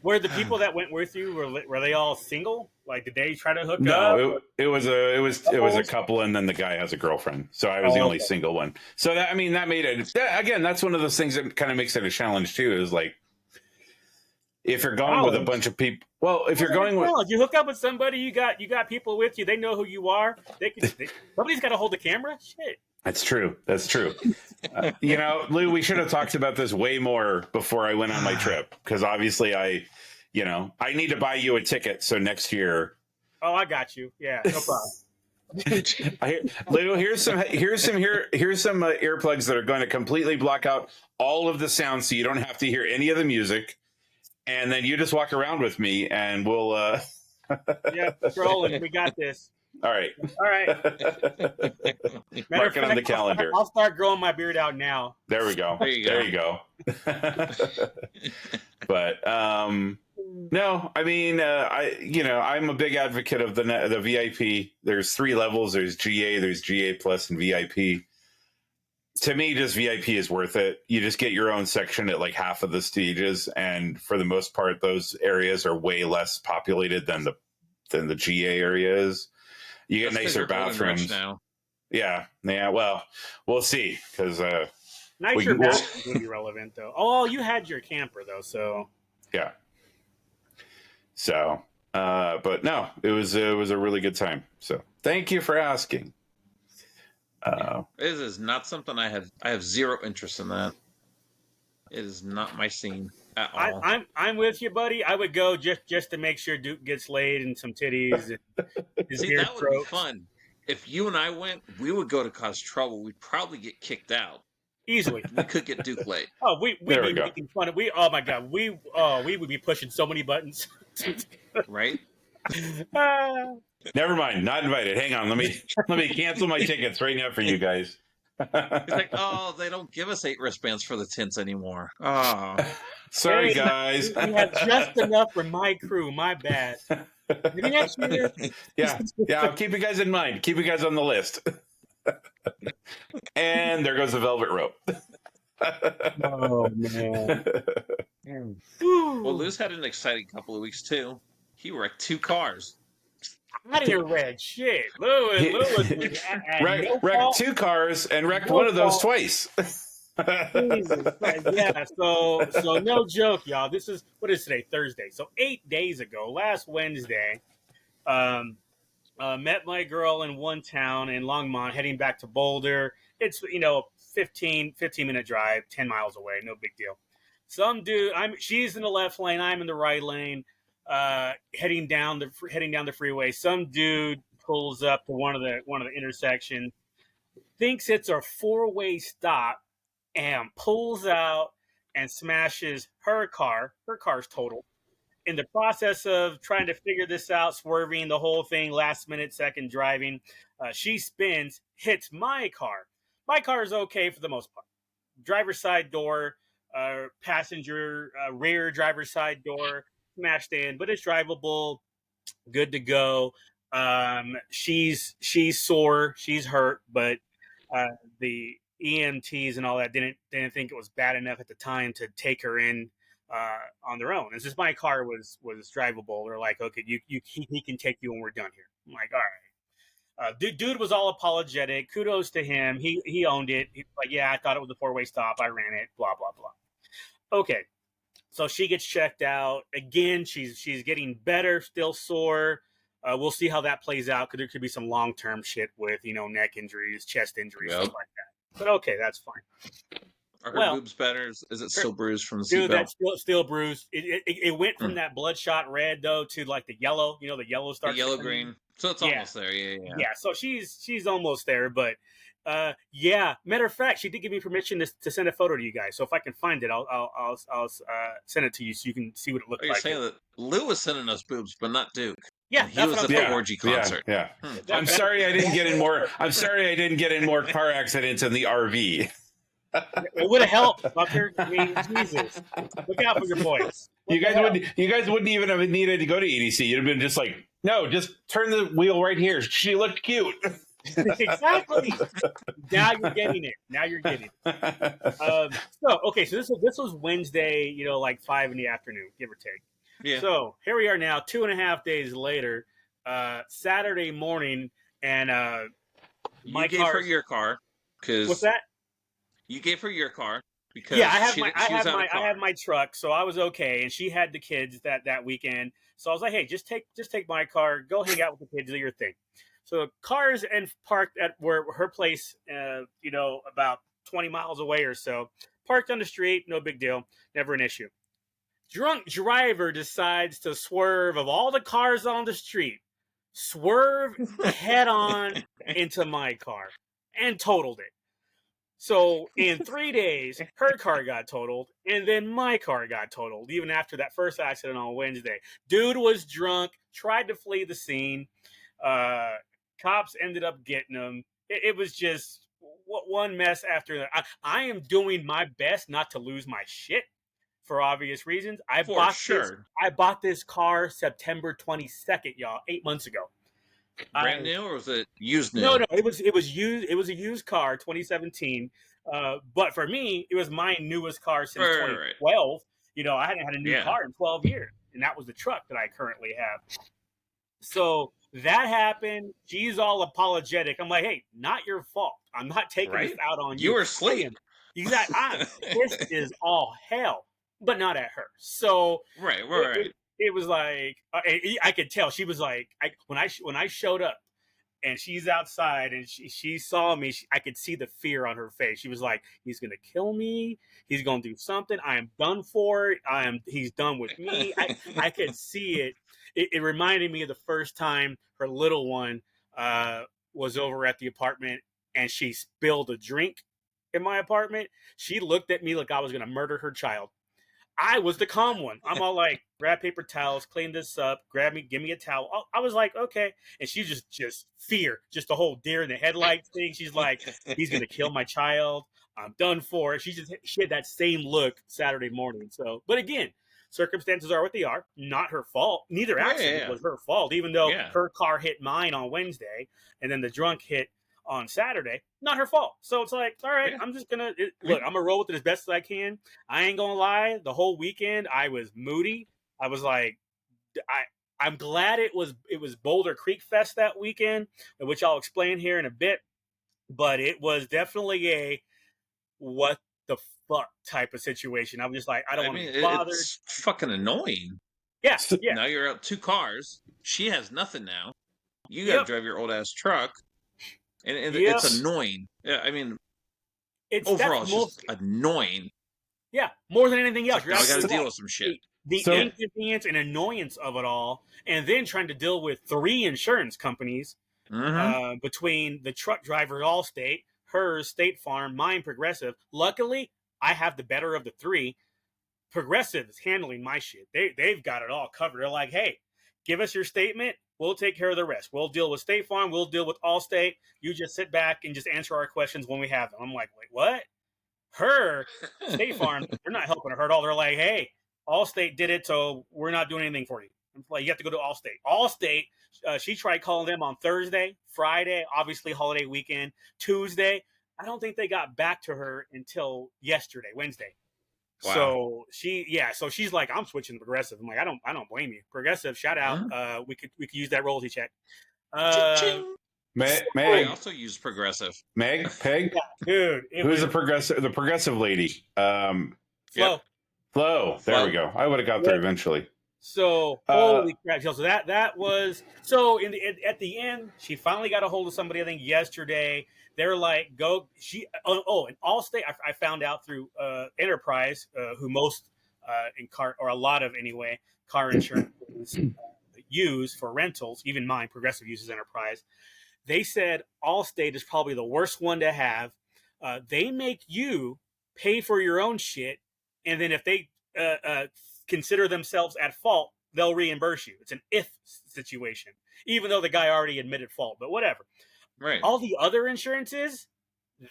Were the people that went with you were they all single? Like, did they try to hook up? No, it was a couple, and then the guy has a girlfriend. So I was the only single one. So that made it. Again, that's one of those things that kind of makes it a challenge too. Is like, if you're going with a bunch of people, well, if you're going with, you hook up with somebody, you got people with you. They know who you are. Somebody's got to hold the camera. Shit. That's true. That's true. Lou, we should have talked about this way more before I went on my trip, because obviously I need to buy you a ticket. So next year. Oh, I got you. Yeah, no problem. Lou, here's some earplugs that are going to completely block out all of the sound, so you don't have to hear any of the music. And then you just walk around with me, and we'll. Yeah, rolling. We got this. All right. Mark it on the calendar. I'll start growing my beard out now. There we go. There you go. But no, I mean, I'm a big advocate of the VIP. There's 3 levels. There's GA, there's GA plus, and VIP. To me, just VIP is worth it. You just get your own section at like half of the stages, and for the most part, those areas are way less populated than the GA area is. You get nicer bathrooms now. Yeah. Well, we'll see, because nicer bathrooms would be relevant though. Oh, you had your camper though, so yeah. So, but no, it was a really good time. So, thank you for asking. This is not something I have zero interest in that. It is not my scene at all. I'm with you, buddy. I would go just to make sure Duke gets laid and some titties. And See, that would be fun. If you and I went, we would go to cause trouble. We'd probably get kicked out. Easily. We could get Duke laid. Oh, we'd be making fun of oh my god. We would be pushing so many buttons. Right? Never mind. Not invited. Hang on. Let me cancel my tickets right now for you guys. It's like, oh, they don't give us 8 wristbands for the tints anymore. Oh, sorry, guys. We have just enough for my crew. My bad. Maybe next year. Yeah. I'll keep you guys in mind. Keep you guys on the list. And there goes the velvet rope. Oh man. Well, Lou's had an exciting couple of weeks too. He wrecked 2 cars. Out of here, red shit. Lewis was at no wrecked fault. 2 cars and wrecked No one of those fault. twice. Jesus Christ. Yeah, so no joke, y'all. This is what is today? Thursday. So 8 days ago, last Wednesday, met my girl in one town in Longmont, heading back to Boulder. It's 15-minute drive, 10 miles away, no big deal. Some dude, she's in the left lane, I'm in the right lane, heading down the freeway. Some dude pulls up to one of the intersections, thinks it's a 4-way stop, and pulls out and smashes her car. Her car's totaled. In the process of trying to figure this out, swerving the whole thing, last minute, second driving, she spins, hits my car. My car is okay for the most part. Driver's side door, passenger rear driver's side door smashed in, but it's drivable, good to go. She's sore, she's hurt, but the EMTs and all that didn't think it was bad enough at the time to take her in on their own. It's just my car was drivable. They're like, okay, he can take you when we're done here. I'm like, all right. Dude was all apologetic. Kudos to him. He owned it. He's like, yeah, I thought it was a 4-way stop. I ran it. Blah blah blah. Okay, so she gets checked out again. She's getting better. Still sore. We'll see how that plays out because there could be some long-term shit with neck injuries, chest injuries, stuff like that. But okay, that's fine. Are her boobs better? Is it still bruised from the seatbelt? Dude, that's still bruised. It went from that bloodshot red though to like the yellow. The yellow starts. The yellow green. So it's almost there. Yeah. So she's almost there, but yeah. Matter of fact, she did give me permission to send a photo to you guys. So if I can find it, I'll send it to you so you can see what it looks like. You're saying that Lou was sending us boobs, but not Duke. Yeah, he was at the orgy concert. Yeah. I'm sorry I didn't get in more. I'm sorry I didn't get in more car accidents in the RV. It would have helped, fucker. I mean, Jesus. Look out for your boys. You guys wouldn't even have needed to go to EDC. You'd have been just like, no, just turn the wheel right here. She looked cute. Exactly. Now you're getting it. So this was Wednesday, like 5 p.m, give or take. Yeah. So here we are now, 2.5 days later, Saturday morning, and you gave her your car because what's that? You gave her your car because I have my truck, so I was okay, and she had the kids that weekend. So I was like, hey, just take my car, go hang out with the kids, do your thing. So cars and parked at where her place, about 20 miles away or so, parked on the street, no big deal, never an issue. Drunk driver decides to swerve of all the cars on the street, swerve head on into my car and totaled it. So in 3 days, her car got totaled, and then my car got totaled, even after that first accident on Wednesday. Dude was drunk, tried to flee the scene. Cops ended up getting him. It was just one mess after that. I am doing my best not to lose my shit for obvious reasons. I bought this car September 22nd, y'all, 8 months ago. Brand new, or was it used new? No, it was used. It was a used car, 2017. But for me, it was my newest car since 2012. I hadn't had a new car in 12 years, and that was the truck that I currently have. So that happened. She's all apologetic. I'm like, hey, not your fault. I'm not taking this out on you. You were asleep. Exactly. This is all hell, but not at her. So right. It was like I could tell she was like when I showed up and she's outside and she saw me, I could see the fear on her face. She was like, he's gonna kill me, he's gonna do something, I am done for. He's done with me. I could see it. It reminded me of the first time her little one was over at the apartment and she spilled a drink in my apartment. She looked at me like I was gonna murder her child. I was the calm one. I'm all like, grab paper towels, clean this up, give me a towel. I was like, okay. And she just fear, just the whole deer in the headlights thing. She's like, he's going to kill my child. I'm done for. She had that same look Saturday morning. So, but again, circumstances are what they are. Not her fault. Neither accident was her fault, even though her car hit mine on Wednesday and then the drunk hit on Saturday. Not her fault. So it's like, all right, Yeah. I'm just gonna look. I'm gonna roll with it as best as I can. I ain't gonna lie. The whole weekend, I was moody. I was like, I'm glad it was Boulder Creek Fest that weekend, which I'll explain here in a bit. But it was definitely a what the fuck type of situation. I'm just like, I don't I want to mean, be bothered. it's fucking annoying. Yeah, yeah, Now you're out 2 cars. She has nothing now. You got to yep, drive your old ass truck, and yep. it's annoying. Yeah, I mean, That's overall, it's just most annoying. yeah, more than anything It's else. like You're now I got to absolutely deal right. with some shit. The So- inconvenience and annoyance of it all, and then trying to deal with 3 insurance companies Mm-hmm. between the truck driver at Allstate, hers, State Farm, mine, Progressive. Luckily, I have the better of the 3. Progressive is handling my shit. They've got it all covered. They're like, hey, give us your statement. We'll take care of the rest. We'll deal with State Farm. We'll deal with Allstate. You just sit back and just answer our questions when we have them. I'm like, wait, what? Her, State Farm, they're not helping her at all. They're like, hey, Allstate did it, so we're not doing anything for you. I'm like, you have to go to Allstate. Allstate, she tried calling them on Thursday, Friday, obviously holiday weekend, Tuesday. I don't think they got back to her until yesterday, Wednesday. Wow. So she's like, I'm switching to Progressive. I'm like, I don't blame you. Progressive, shout out. We could use that royalty check. Ching. I Meg, also use Progressive. Peg, Yeah, dude, who's the progressive lady? Flo. Flo. There we go. I would have got there eventually. So holy crap! So that was so at the end, she finally got a hold of somebody. I think yesterday. They're like, go. She and Allstate. I found out through Enterprise, who most in car or a lot of anyway car insurance use for rentals. Even mine, Progressive uses Enterprise. They said Allstate is probably the worst one to have. They make you pay for your own shit, and then if they consider themselves at fault, they'll reimburse you. It's an if situation, even though the guy already admitted fault, but whatever. Right. All the other insurances,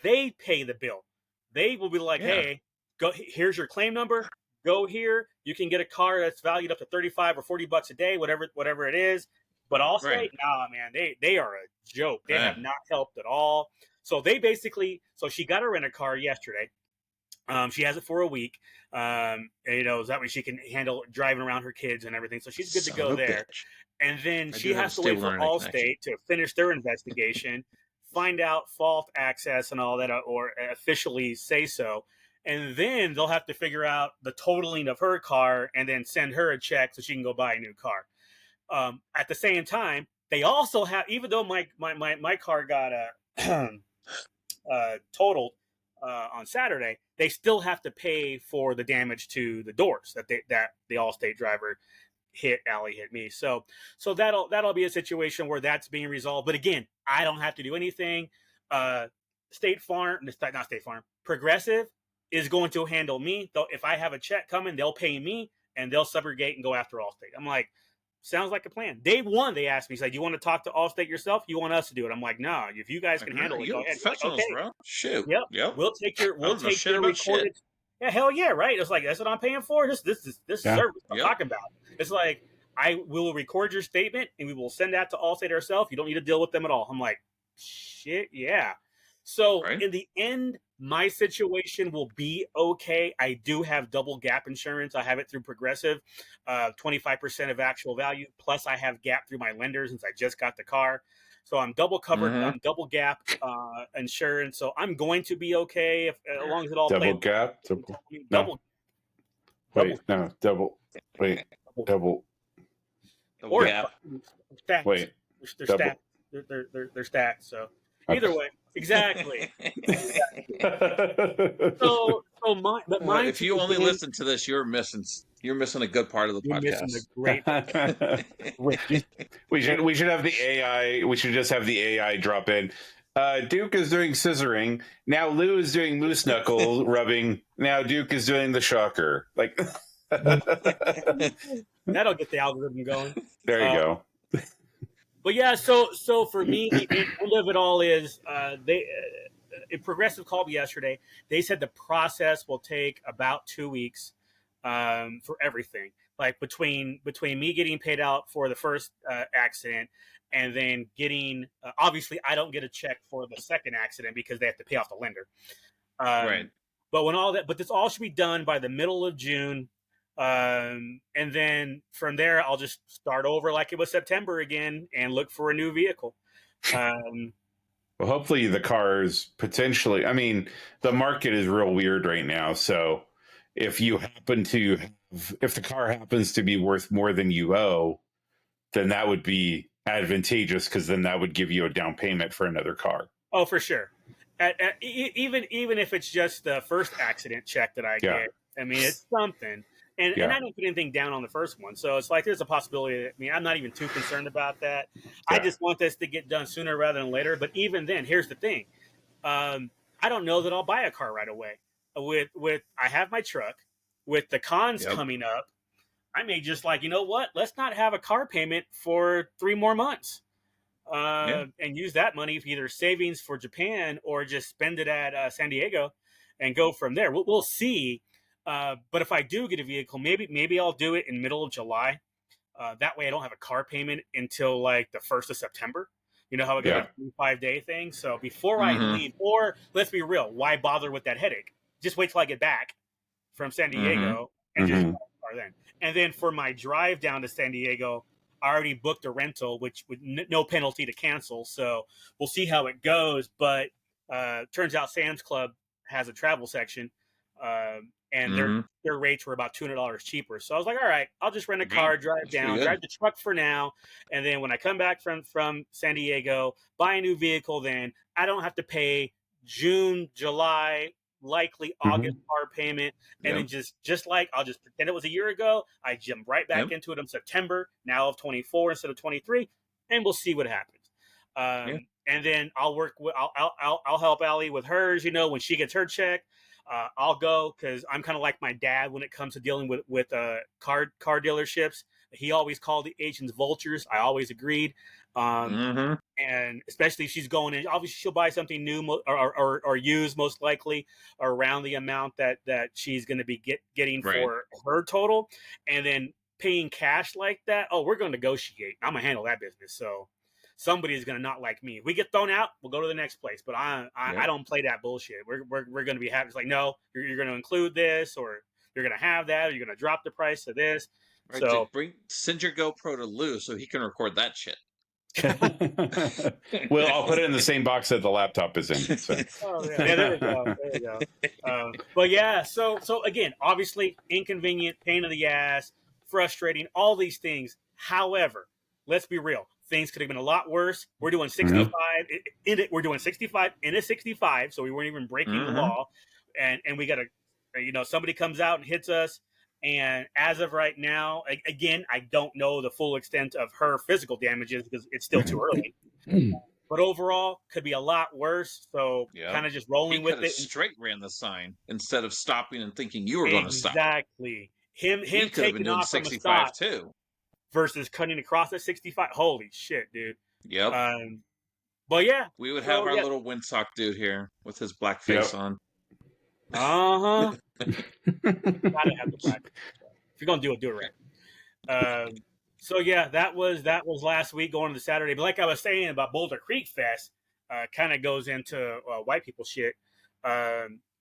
they pay the bill. They will be like, hey, go here's your claim number. Go here. You can get a car that's valued up to $35 or $40 a day, whatever it is. But Allstate, nah, man, they are a joke. They have not helped at all. So they basically, she got her in a car yesterday. She has it for a week. That way she can handle driving around her kids and everything. So she's good to go there. Bitch. And then she has to wait for Allstate to finish their investigation, find out fault access and all that, or officially say so. And then they'll have to figure out the totaling of her car and then send her a check so she can go buy a new car. At the same time, they also have, even though my car got totaled on Saturday, they still have to pay for the damage to the doors that the Allstate driver Allie hit me. So that'll be a situation where that's being resolved. But again, I don't have to do anything. State Farm, not State Farm, Progressive is going to handle me. Though if I have a check coming, they'll pay me and they'll subrogate and go after Allstate. I'm like, sounds like a plan. Day one, they asked me, said, you want to talk to Allstate yourself? You want us to do it? I'm like, no, if you guys can handle it, go ahead. Professionals, like, okay. Bro. Shoot. Yep. We'll take your recorded. Shit. Yeah, hell yeah, right. It's like, that's what I'm paying for. This service I'm talking about. It's like, I will record your statement and we will send that to Allstate ourselves. You don't need to deal with them at all. I'm like, shit, yeah. So in the end, my situation will be okay. I do have double gap insurance. I have it through Progressive, 25% of actual value. Plus I have gap through my lender since I just got the car. So I'm double covered. I'm double gap insurance. So I'm going to be okay as long as it all double plays. Gap. Double. Double. Or gap. Stacked. Wait. They're double. stacked. They're stacked. So either way, exactly. So my if you only listen to this, you're missing a good part of the podcast. Missing the great. we should have the AI. We should just have the AI drop in. Duke is doing scissoring. Now Lou is doing moose knuckle rubbing. Now Duke is doing the shocker. Like that'll get the algorithm going. There you go. But yeah, so for me, the end of it all is Progressive called me yesterday. They said the process will take about 2 weeks for everything. like between me getting paid out for the first accident and then getting obviously I don't get a check for the second accident because they have to pay off the lender. Right. But but this all should be done by the middle of June. And then from there, I'll just start over like it was September again and look for a new vehicle. Well, hopefully the cars potentially, I mean, the market is real weird right now. So if you happen to if the car happens to be worth more than you owe, then that would be advantageous because then that would give you a down payment for another car. Oh, for sure. Even if it's just the first accident check that I get, I mean, it's something. And I didn't put anything down on the first one. So it's like there's a possibility. I mean, I'm not even too concerned about that. Yeah. I just want this to get done sooner rather than later. But even then, here's the thing. I don't know that I'll buy a car right away. I have my truck. With the cons coming up, I may just like, you know what? Let's not have a car payment for 3 more months. And use that money for either savings for Japan or just spend it at San Diego and go from there. We'll see. But if I do get a vehicle, maybe I'll do it in middle of July. That way I don't have a car payment until like the 1st of September. You know how I got a 5-day thing? So before I leave, or let's be real, why bother with that headache? Just wait till I get back from San Diego and just buy a car then. And then for my drive down to San Diego, I already booked a rental, which with no penalty to cancel. So we'll see how it goes. But turns out Sam's Club has a travel section, and their rates were about $200 cheaper. So I was like, all right, I'll just rent a car, drive down, drive the truck for now. And then when I come back from San Diego, buy a new vehicle, then I don't have to pay June, July, likely August car payment. And then just like I'll just pretend it was a year ago, I jump right back into it in September, now of 24 instead of 23, and we'll see what happens. And then I'll work with I'll help Allie with hers, you know, when she gets her check. I'll go because I'm kind of like my dad when it comes to dealing with car dealerships. He always called the agents vultures. I always agreed. And especially if she's going in, obviously she'll buy something new or used, most likely around the amount that she's going to be getting for her total. And then paying cash like that, oh, we're going to negotiate. I'm going to handle that business. So somebody is going to not like me. If we get thrown out, we'll go to the next place. But I don't play that bullshit. We're going to be happy. It's like, no, you're going to include this, or you're going to have that, or you're going to drop the price of this. Right, so send your GoPro to Lou so he can record that shit. Well, I'll put it in the same box that the laptop is in. So. There you go. But yeah, so again, obviously inconvenient, pain in the ass, frustrating, all these things. However, let's be real. Things could have been a lot worse. We're doing 65 we're doing 65 in a 65, so we weren't even breaking the law. And we got somebody comes out and hits us. And as of right now, again, I don't know the full extent of her physical damages because it's still too early. But overall, could be a lot worse. So kind of just rolling with it. Straight ran the sign instead of stopping and thinking you were going to stop. Exactly. Him taking off from a stop too. Versus cutting across at 65. Holy shit, dude. Yep. But yeah. We would have our little windsock dude here with his black face on. Gotta have the black. If you're gonna do it right. So yeah, that was last week going into Saturday. But like I was saying about Boulder Creek Fest, kind of goes into white people shit.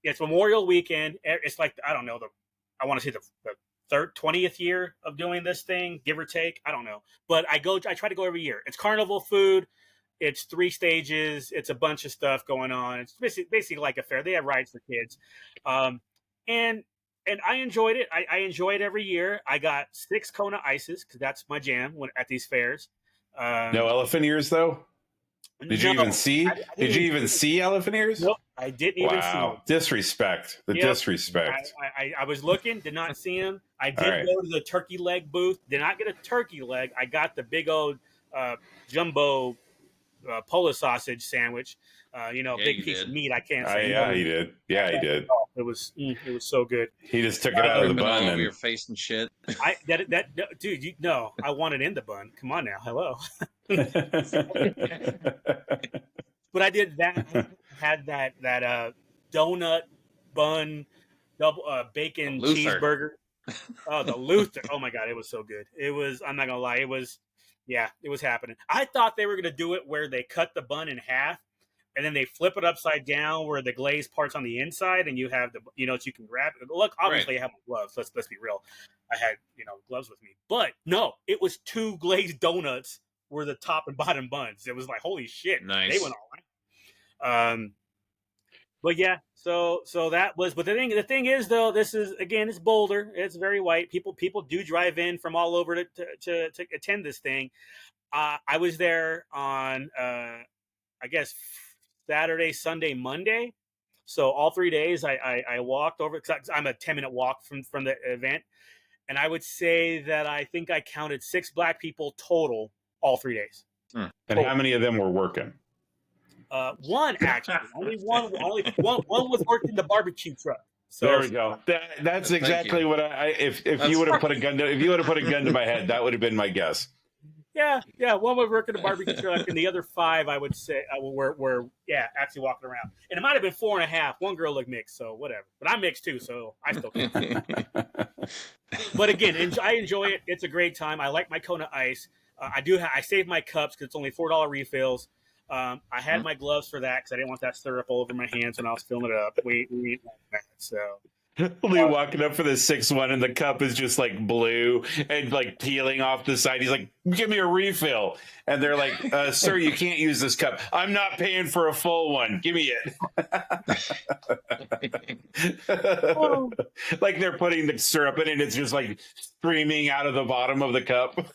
It's Memorial Weekend. It's like I don't know I want to say the 20th year of doing this thing, give or take. I don't know, but I try to go every year. It's carnival food. It's 3 stages. It's a bunch of stuff going on. It's basically like a fair. They have rides for kids. And I enjoyed it. I enjoy it every year. I got 6 Kona ices because that's my jam at these fairs. No elephant ears, though? Did you even see? Did you even see elephant ears? Nope, I didn't even see them. Wow, disrespect. Disrespect. I was looking, did not see them. I did go to the turkey leg booth. Did not get a turkey leg. I got the big old jumbo Polish sausage sandwich. Big piece of meat. I can't say. Yeah, he did. Yeah, he did. It was so good. He just took it out of the bun and your face and shit. Dude, I want it in the bun. Come on now, hello. But I did that. Had that donut bun, double bacon cheeseburger. Oh, the Luther. Oh my God, it was so good. It was. I'm not gonna lie. It was. Yeah, it was happening. I thought they were gonna do it where they cut the bun in half, and then they flip it upside down where the glazed part's on the inside, and you have the so you can grab it. Look, obviously I have my gloves. Let's be real. I had gloves with me, but no, it was two glazed donuts were the top and bottom buns. It was like holy shit. Nice. They went all right. But yeah, so that was. But the thing is though, this is again, it's Boulder. It's very white. People do drive in from all over to attend this thing. I was there on I guess Saturday, Sunday, Monday. So all 3 days I walked over because I'm a 10-minute walk from the event, and I would say that I think I counted 6 black people total all 3 days. And how many of them were working? One actually, only one was working the barbecue truck. So there we go. That's exactly what if you would have put a gun to my head, that would have been my guess. Yeah. One was working the barbecue truck, and the other 5, I would say, were actually walking around. And it might have been 4.5. One girl looked mixed, so whatever. But I'm mixed too, so I still can't. But again, I enjoy it. It's a great time. I like my Kona Ice. I saved my cups because it's only $4 refills. I had my gloves for that because I didn't want that syrup all over my hands when I was filling it up. We ain't like that, so. Lee walking up for the 6-1 and the cup is just like blue and like peeling off the side. He's like, give me a refill. And they're like, sir, you can't use this cup. I'm not paying for a full one. Give me it. Like they're putting the syrup in and it's just like streaming out of the bottom of the cup.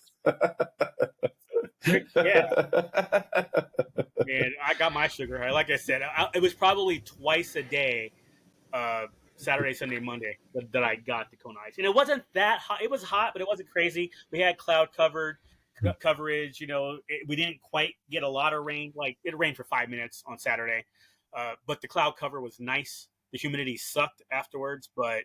Yeah. Man, I got my sugar high. Like I said, it was probably twice a day, Saturday, Sunday, Monday, that I got the Kona Ice. And it wasn't that hot. It was hot, but it wasn't crazy. We had cloud coverage. We didn't quite get a lot of rain. Like, it rained for 5 minutes on Saturday. But the cloud cover was nice. The humidity sucked afterwards. But,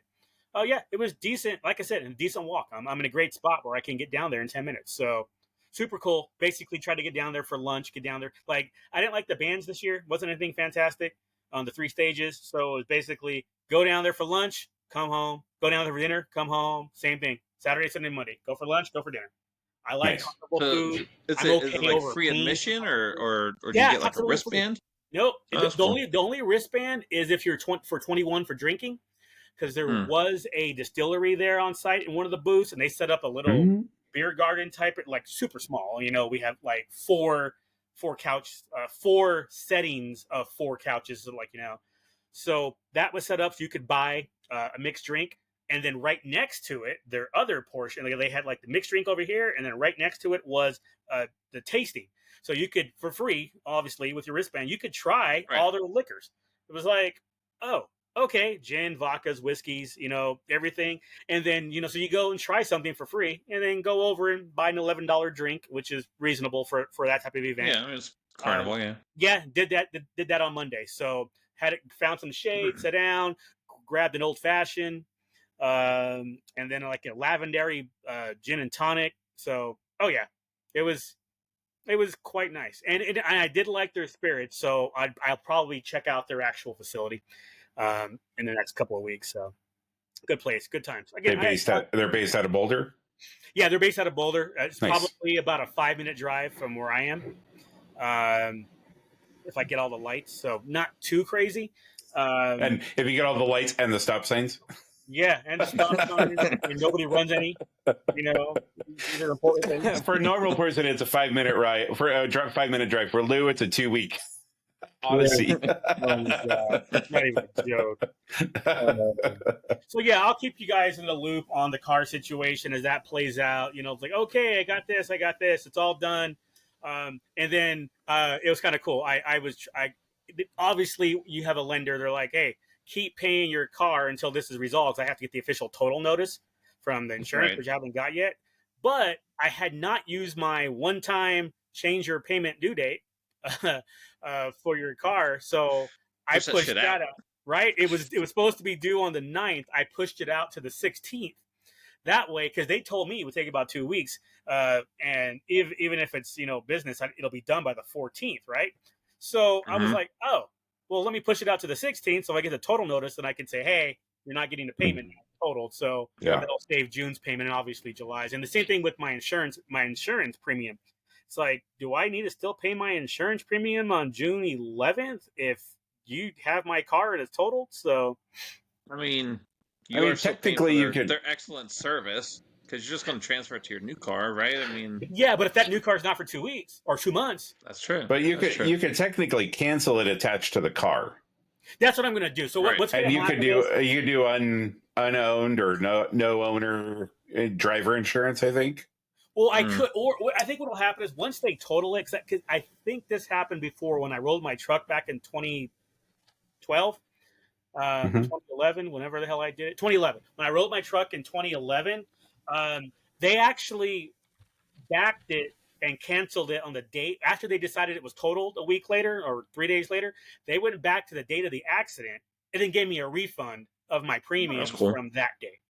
oh, yeah, it was decent. Like I said, a decent walk. I'm in a great spot where I can get down there in 10 minutes. So, super cool. Basically tried to get down there for lunch, get down there. Like, I didn't like the bands this year. Wasn't anything fantastic on the 3 stages. So it was basically go down there for lunch, come home. Go down there for dinner, come home. Same thing. Saturday, Sunday, Monday. Go for lunch, go for dinner. I like comfortable food. Is it like free admission or do you get like a wristband? Nope. The only wristband is if you're 21 for drinking, because there was a distillery there on site in one of the booths, and they set up a little beer garden type, like super small. We have like four couch, 4 settings of 4 couches, So that was set up so you could buy a mixed drink, and then right next to it, their other portion, they had like the mixed drink over here, and then right next to it was the tasting. So you could, for free, obviously, with your wristband, you could try all their liquors. It was like, oh, okay, gin, vodkas, whiskeys, everything. And then, so you go and try something for free and then go over and buy an $11 drink, which is reasonable for that type of event. Yeah, it was carnival, yeah. Yeah, did that on Monday. So found some shade, sat down, grabbed an old fashioned, and then like a lavender gin and tonic. So, oh yeah, it was quite nice. And I did like their spirits. So I'll probably check out their actual facility in the next couple of weeks. So good place, good times. Again, they're based out of Boulder? Yeah, they're based out of Boulder. It's nice. Probably about a 5-minute drive from where I am. If I get all the lights, so not too crazy. And if you get all the lights and the stop signs? Yeah, and the stop signs, and nobody runs any, these are important things. For a normal person, it's a 5-minute ride. For a 5-minute drive. For Lou, it's a 2-week odyssey. Oh my God. It's not even a joke. So yeah, I'll keep you guys in the loop on the car situation as that plays out. It's like, okay, I got this, it's all done. And then it was kind of cool. I obviously you have a lender. They're like, hey, keep paying your car until this is resolved. I have to get the official total notice from the insurance, which I haven't got yet. But I had not used my one-time change your payment due date for your car, so I pushed that out. Right? It was supposed to be due on the 9th. I pushed it out to the 16th. That way, because they told me it would take about 2 weeks, and even if it's business, it'll be done by the 14th, right? So I was like, oh, well, let me push it out to the 16th, so if I get the total notice, then I can say, hey, you're not getting the payment now. totaled. So Yeah. that'll save June's payment and obviously July's. And the same thing with my insurance premium. It's like, do I need to still pay my insurance premium on June 11th if you have my car and it's totaled? So, I mean, you are still paying for technically you could. their excellent service because you're just going to transfer it to your new car, right? I mean, yeah, but if that new car is not for 2 weeks or 2 months, that's true. But you That's could true. you could technically cancel it attached to the car, that's what I'm going to do. So Right. what's going and to you happen could do unowned or no owner driver insurance. I think. Well, I could, or I think what will happen is once they total it, because I think this happened before when I rolled my truck back in 2012, 2011, whenever the hell I did it, 2011. When I rolled my truck in 2011, they actually backed it and canceled it on the date after they decided it was totaled a week later or 3 days later. They went back to the date of the accident and then gave me a refund of my premiums from that date.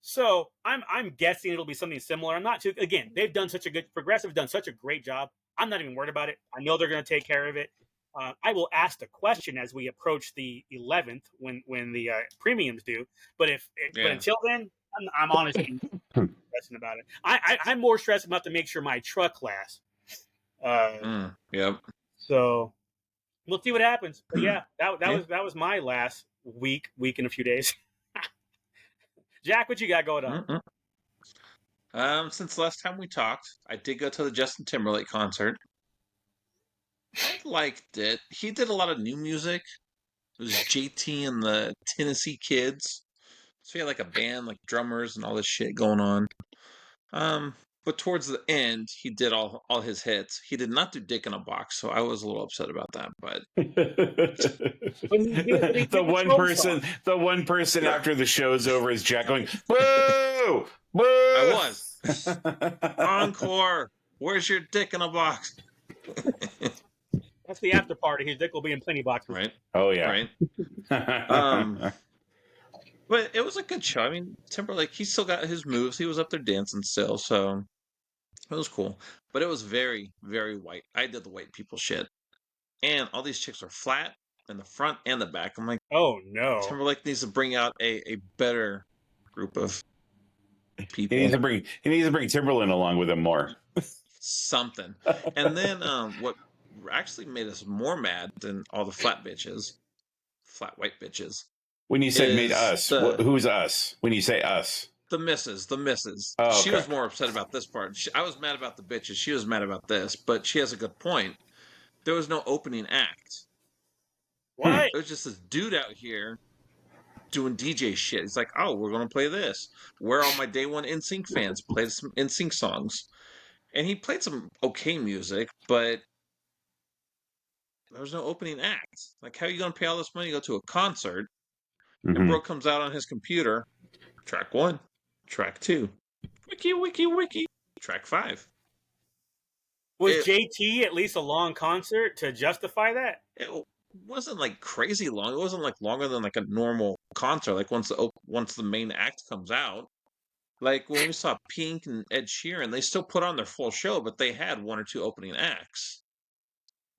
So I'm guessing it'll be something similar. I'm not too. Again, Progressive done such a great job. I'm not even worried about it. I know they're going to take care of it. I will ask the question as we approach the 11th when the premiums due. But but until then, I'm honestly stressing about it. I'm more stressed about to make sure my truck lasts. Yep. So we'll see what happens. But yeah, that was my last week and a few days. Jack, what you got going on? Since last time we talked, I did go to the Justin Timberlake concert. I liked it. He did a lot of new music. It was JT and the Tennessee Kids. So he had like a band, like drummers and all this shit going on. But towards the end, he did all his hits. He did not do Dick in a Box, so I was a little upset about that. But the one person after the show's over is Jack going, "Whoa, whoa!" I was encore. Where's your Dick in a Box? That's the after party. His dick will be in plenty boxes. Right. Oh yeah. Right. But it was a good show. I mean, Timberlake, he still got his moves. He was up there dancing still, so it was cool. But it was very, very white. I did the white people shit. And all these chicks are flat in the front and the back. I'm like, oh no. Timberlake needs to bring out a better group of people. He needs to bring Timberland along with him more. Something. And then what actually made us more mad than all the flat white bitches. When you say made us, who's us? When you say us, the missus. Oh, okay. She was more upset about this part. I was mad about the bitches. She was mad about this, but she has a good point. There was no opening act. What? It was just this dude out here doing DJ shit. He's like, "Oh, we're gonna play this. Where are all my day one NSYNC fans? Played some NSYNC songs." And he played some okay music, but there was no opening act. Like, how are you going to pay all this money to go to a concert? And bro comes out on his computer, track 1, track 2, wiki, track 5. Was JT at least a long concert to justify that? It wasn't like crazy long. It wasn't like longer than like a normal concert. Like once the main act comes out. Like when we saw Pink and Ed Sheeran, they still put on their full show, but they had 1 or 2 opening acts.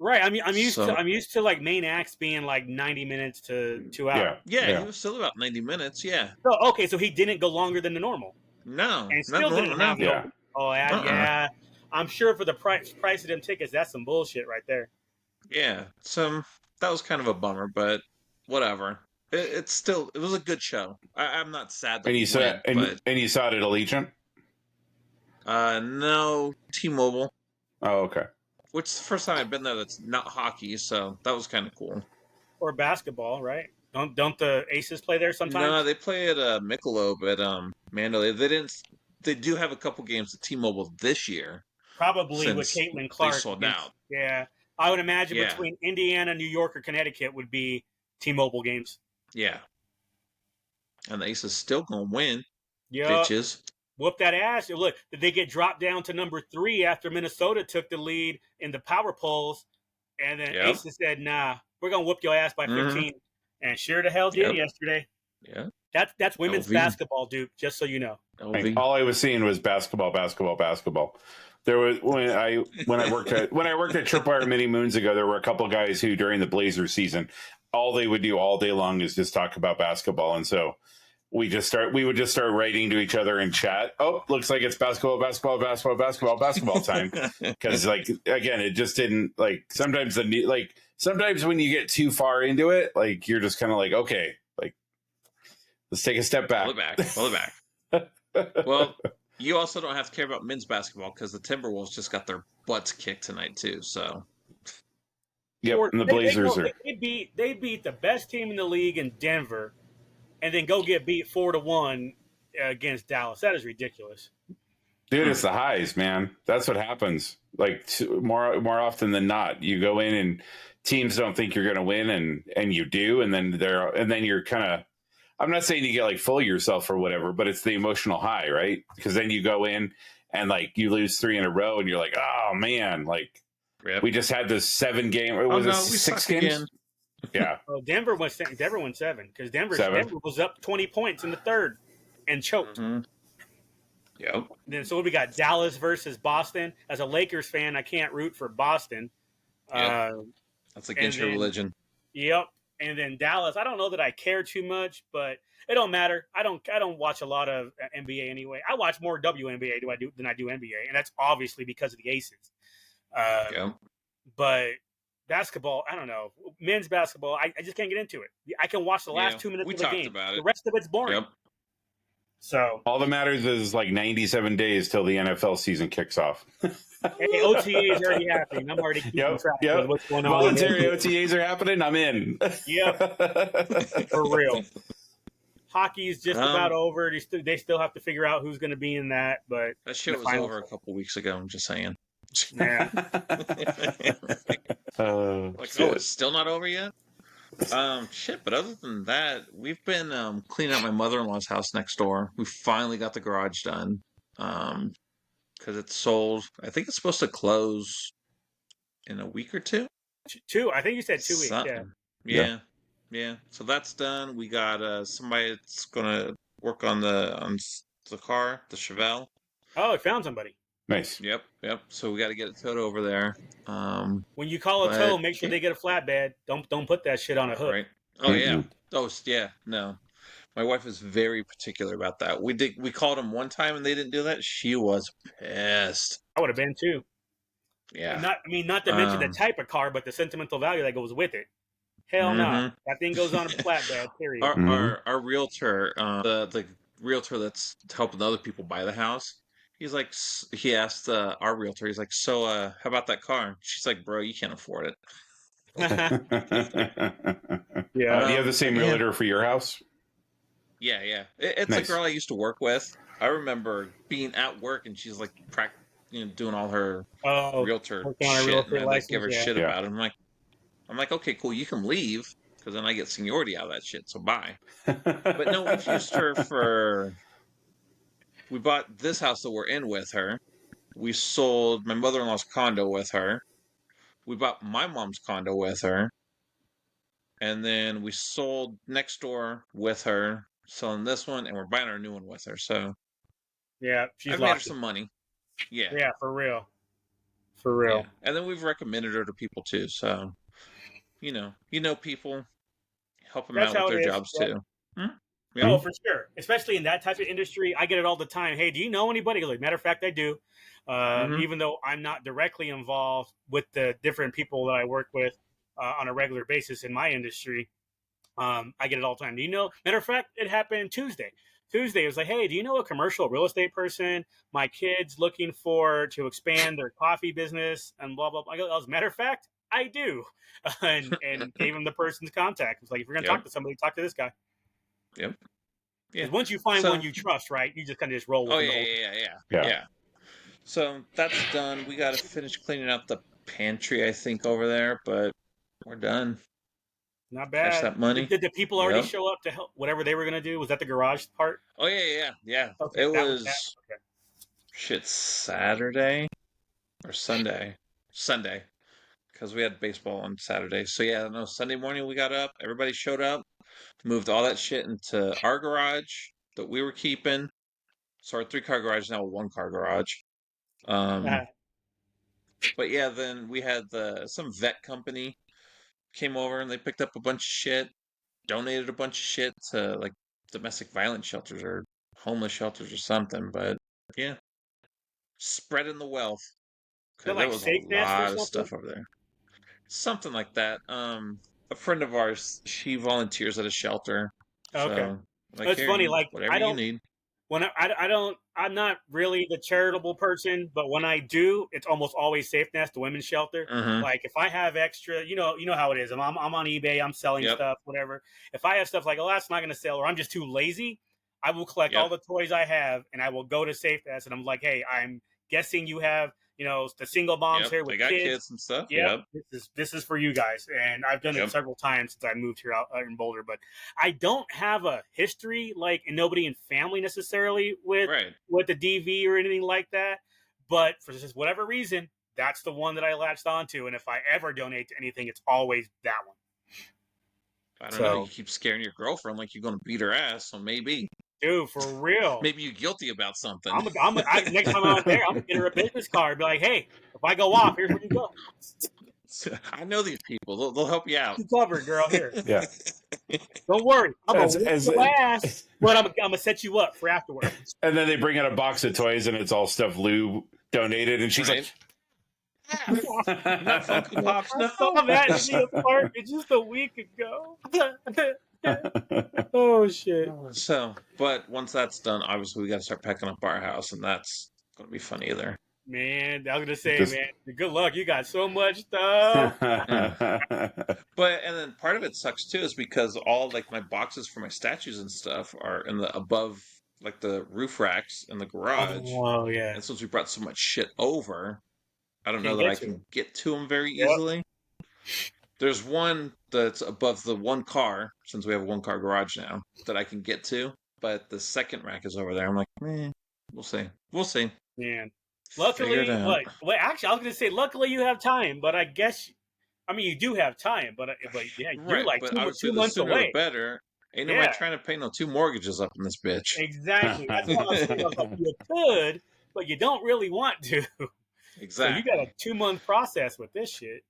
Right. I mean, I'm used to like main acts being like 90 minutes to 2 hours. Yeah, he was still about 90 minutes. Yeah. So okay, so he didn't go longer than the normal. No, and still didn't have yeah. Oh yeah. I'm sure for the price of them tickets, that's some bullshit right there. Yeah. So that was kind of a bummer, but whatever. It was a good show. I'm not sad that and you saw it at Allegiant? No, T-Mobile. Oh, okay. Which is the first time I've been there that's not hockey, so that was kind of cool. Or basketball, right? Don't the Aces play there sometimes? No, they play at Michelob at Mandalay. They do have a couple games at T-Mobile this year. Probably with Caitlin Clark. They sold out. Yeah. I would imagine between Indiana, New York, or Connecticut would be T-Mobile games. Yeah. And the Aces still gonna win. Yeah. Bitches. Whoop that ass. Look, did they get dropped down to number 3 after Minnesota took the lead in the power polls? And then Aces said, nah, we're going to whoop your ass by 15. And sure the hell did yesterday. Yeah. That's women's basketball, Duke, just so you know. All I was seeing was basketball. There was when I worked at Tripwire many moons ago, there were a couple guys who during the Blazers season, all they would do all day long is just talk about basketball. And so we would just start writing to each other in chat. Oh, looks like it's basketball time. Because like again, it just didn't like sometimes sometimes when you get too far into it, like you're just kind of like, okay, like let's take a step back. Pull it back. Well, you also don't have to care about men's basketball because the Timberwolves just got their butts kicked tonight too. So yep, and the Blazers they beat the best team in the league in Denver, and then go get beat 4-1 against Dallas. That is ridiculous. Dude, it's the highs, man. That's what happens. Like more often than not, you go in and teams don't think you're going to win, and you do, and then you're kind of. I'm not saying you get like full of yourself or whatever, but it's the emotional high, right? Because then you go in and like you lose 3 in a row, and you're like, oh man, like we just had this 7 game. Or was it 6 games? Again. Yeah. Well, Denver won 7 because Denver was up 20 points in the third and choked. Mm-hmm. Yep. Then so we got Dallas versus Boston. As a Lakers fan, I can't root for Boston. Yep. That's against your religion. Yep. And then Dallas, I don't know that I care too much, but it don't matter. I don't watch a lot of NBA anyway. I watch more WNBA than I do NBA, and that's obviously because of the Aces. But basketball, I don't know. Men's basketball, I just can't get into it. I can watch the last 2 minutes of the game. About it. The rest of it's boring. Yep. So all that matters is like 97 days till the NFL season kicks off. Hey, OTA is already happening. I'm already keeping track of what's going on. Voluntary OTAs are happening. I'm in. Yep. For real. Hockey's just about over. They still have to figure out who's going to be in that. But that shit was over a couple weeks ago. I'm just saying. Yeah. It's still not over yet? Shit, but other than that, we've been cleaning out my mother-in-law's house next door. We finally got the garage done. Because it's sold. I think it's supposed to close in a week or two. 2. I think you said 2 weeks. Yeah. So that's done. We got somebody that's gonna work on the car, the Chevelle. Oh, it found somebody. Nice. Yep. So we got to get it towed over there. When you call a tow, make sure they get a flatbed. Don't put that shit on a hook. Right. Oh yeah. Oh yeah. No. My wife is very particular about that. We called them one time and they didn't do that. She was pissed. I would have been too. Yeah. Not to mention the type of car, but the sentimental value that goes with it. Hell no. That thing goes on a flatbed, period. Our realtor, the realtor that's helping other people buy the house, he asked our realtor, he's like, so how about that car? She's like, bro, you can't afford it. Yeah. Do you have the same realtor for your house? Yeah. It's a girl I used to work with. I remember being at work and she's like, doing all her realtor shit. And I like give her shit about it. I'm like, okay, cool. You can leave because then I get seniority out of that shit. So bye. But no, we've used her for. We bought this house that we're in with her. We sold my mother-in-law's condo with her. We bought my mom's condo with her. And then we sold next door with her, selling this one, and we're buying our new one with her. So yeah, I've made her some money. Yeah. Yeah, for real. Yeah. And then we've recommended her to people too. So, you know people, help them out with their jobs too. Yeah. Oh, for sure. Especially in that type of industry, I get it all the time. Hey, do you know anybody? Like, matter of fact, I do. Even though I'm not directly involved with the different people that I work with on a regular basis in my industry, I get it all the time. Do you know? Matter of fact, it happened Tuesday. It was like, hey, do you know a commercial real estate person? My kid's looking to expand their coffee business and blah, blah, blah. As a matter of fact, I do. And gave him the person's contact. It's like, if you're going to talk to somebody, talk to this guy. Yep. Yeah. Once you find one you trust, right, you just kind of just roll with it. Yeah. So that's done. We got to finish cleaning up the pantry, I think, over there, but we're done. Not bad. Cash that money. Did the people already show up to help whatever they were going to do? Was that the garage part? Oh, yeah. Okay, it was Saturday or Sunday. Sunday. Because we had baseball on Saturday. So, Sunday morning we got up. Everybody showed up. Moved all that shit into our garage that we were keeping. So our 3-car garage is now a 1-car garage. But yeah, then we had some vet company came over and they picked up a bunch of shit, donated a bunch of shit to like domestic violence shelters or homeless shelters or something. But yeah, spreading the wealth They're because there like was a safe nest or lot of something. stuff over there. Something like that. A friend of ours, she volunteers at a shelter, Okay, so like it's here, funny. you Like whatever I you don't need. when I don't I'm not really the charitable person, but when I do, it's almost always Safe Nest, the women's shelter. Mm-hmm. Like if I have extra, you know how it is. I'm on eBay, I'm selling Yep. stuff, whatever. If I have stuff like, oh, that's not going to sell, or I'm just too lazy, I will collect all Yep. the toys I have, and I will go to Safe Nest, and I'm like, hey, I'm guessing you have, the single moms Yep. here They with got kids. kids and stuff. Yep, Yep. this is for you guys, and I've done it Yep. several times since I moved here out in Boulder. But I don't have a history and nobody in family necessarily Right. with the DV or anything like that. But for just whatever reason, that's the one that I latched onto. And if I ever donate to anything, it's always that one. I don't know. You keep scaring your girlfriend like you're going to beat her ass, so maybe. Dude, for real. Maybe you're guilty about something. Next time I'm out there, I'm going to get her a business card. Be like, hey, if I go off, here's where you go. I know these people. They'll help you out. You covered, girl. Here. Yeah. Don't worry. I'm going to As- whip your ass, but I'm going to set you up for afterwards. And then they bring out a box of toys and it's all stuff Lou donated, and she's Right. Not like, Funky Pops, I no. saw that in the apartment just a week ago. Oh, shit. So, but once that's done, obviously we got to start packing up our house, and that's going to be fun either. Man, I was gonna say, Just- man, good luck. You got so much stuff. But and then part of it sucks too is because all like my boxes for my statues and stuff are in the above like the roof racks in the garage. Oh yeah. And since we brought so much shit over, I don't know Can't that get I to can get to them very Yep. easily. There's one that's above the one car, since we have a one car garage now, that I can get to. But the second rack is over there. I'm like, we'll see. We'll see. Man. Figure Luckily, it out. Wait, actually, I was gonna say, luckily you have time, but I guess, you do have time, but yeah, you're Right, like but two obviously the months sooner away. the better. Ain't Yeah. nobody trying to pay no 2 mortgages up in this bitch. Exactly. That's what I was saying. I was like, you could, but you don't really want to. Exactly. So you got a 2-month process with this shit.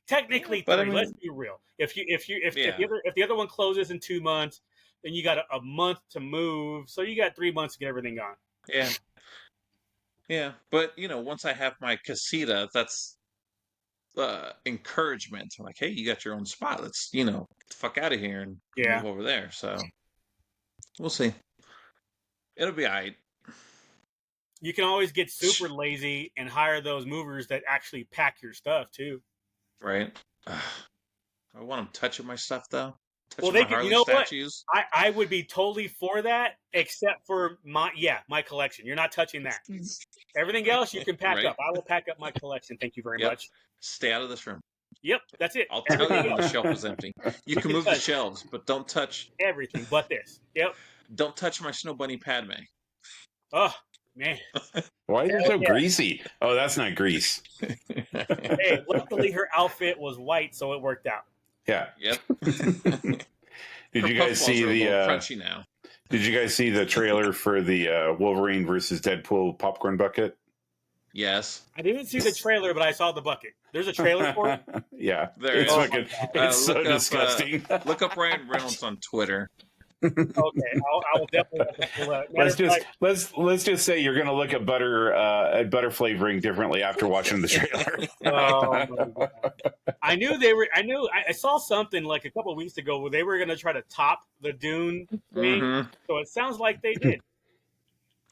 Technically, But, 3. Let's be real. If the other one closes in 2 months, then you got a month to move. So you got 3 months to get everything gone. Yeah. Yeah, but once I have my casita, that's encouragement. I'm like, hey, you got your own spot. Let's, get the fuck out of here and Yeah. move over there. So we'll see. It'll be all right. You can always get super lazy and hire those movers that actually pack your stuff too. Right? I want them touching my stuff though. Well, Touching my Harley statues. I would be totally for that, except for my collection. You're not touching that. Everything else you can pack Right. up. I will pack up my collection. Thank you very Yep. much. Stay out of this room. Yep, that's it. I'll tell you Everything when the else. shelf is empty. You can move the shelves, but don't touch Everything but this. Yep. my Snow Bunny Padme. Oh man. why is it so Yeah. greasy? Oh, that's not grease. Hey, luckily her outfit was white, so it worked out. Yeah. Yep. Did you guys see a little the? crunchy now? Did you guys see the trailer for the Wolverine versus Deadpool popcorn bucket? Yes. I didn't see the trailer, but I saw the bucket. There's a trailer for it. Yeah, There it's is. fucking. It's so look up, disgusting. Look up Ryan Reynolds on Twitter. Okay, I will definitely have to pull that. Let's just say you're gonna look at butter flavoring differently after watching the trailer. Oh my God. I saw something like a couple of weeks ago where they were going to try to top the Dune thing. Mhm. So it sounds like they did.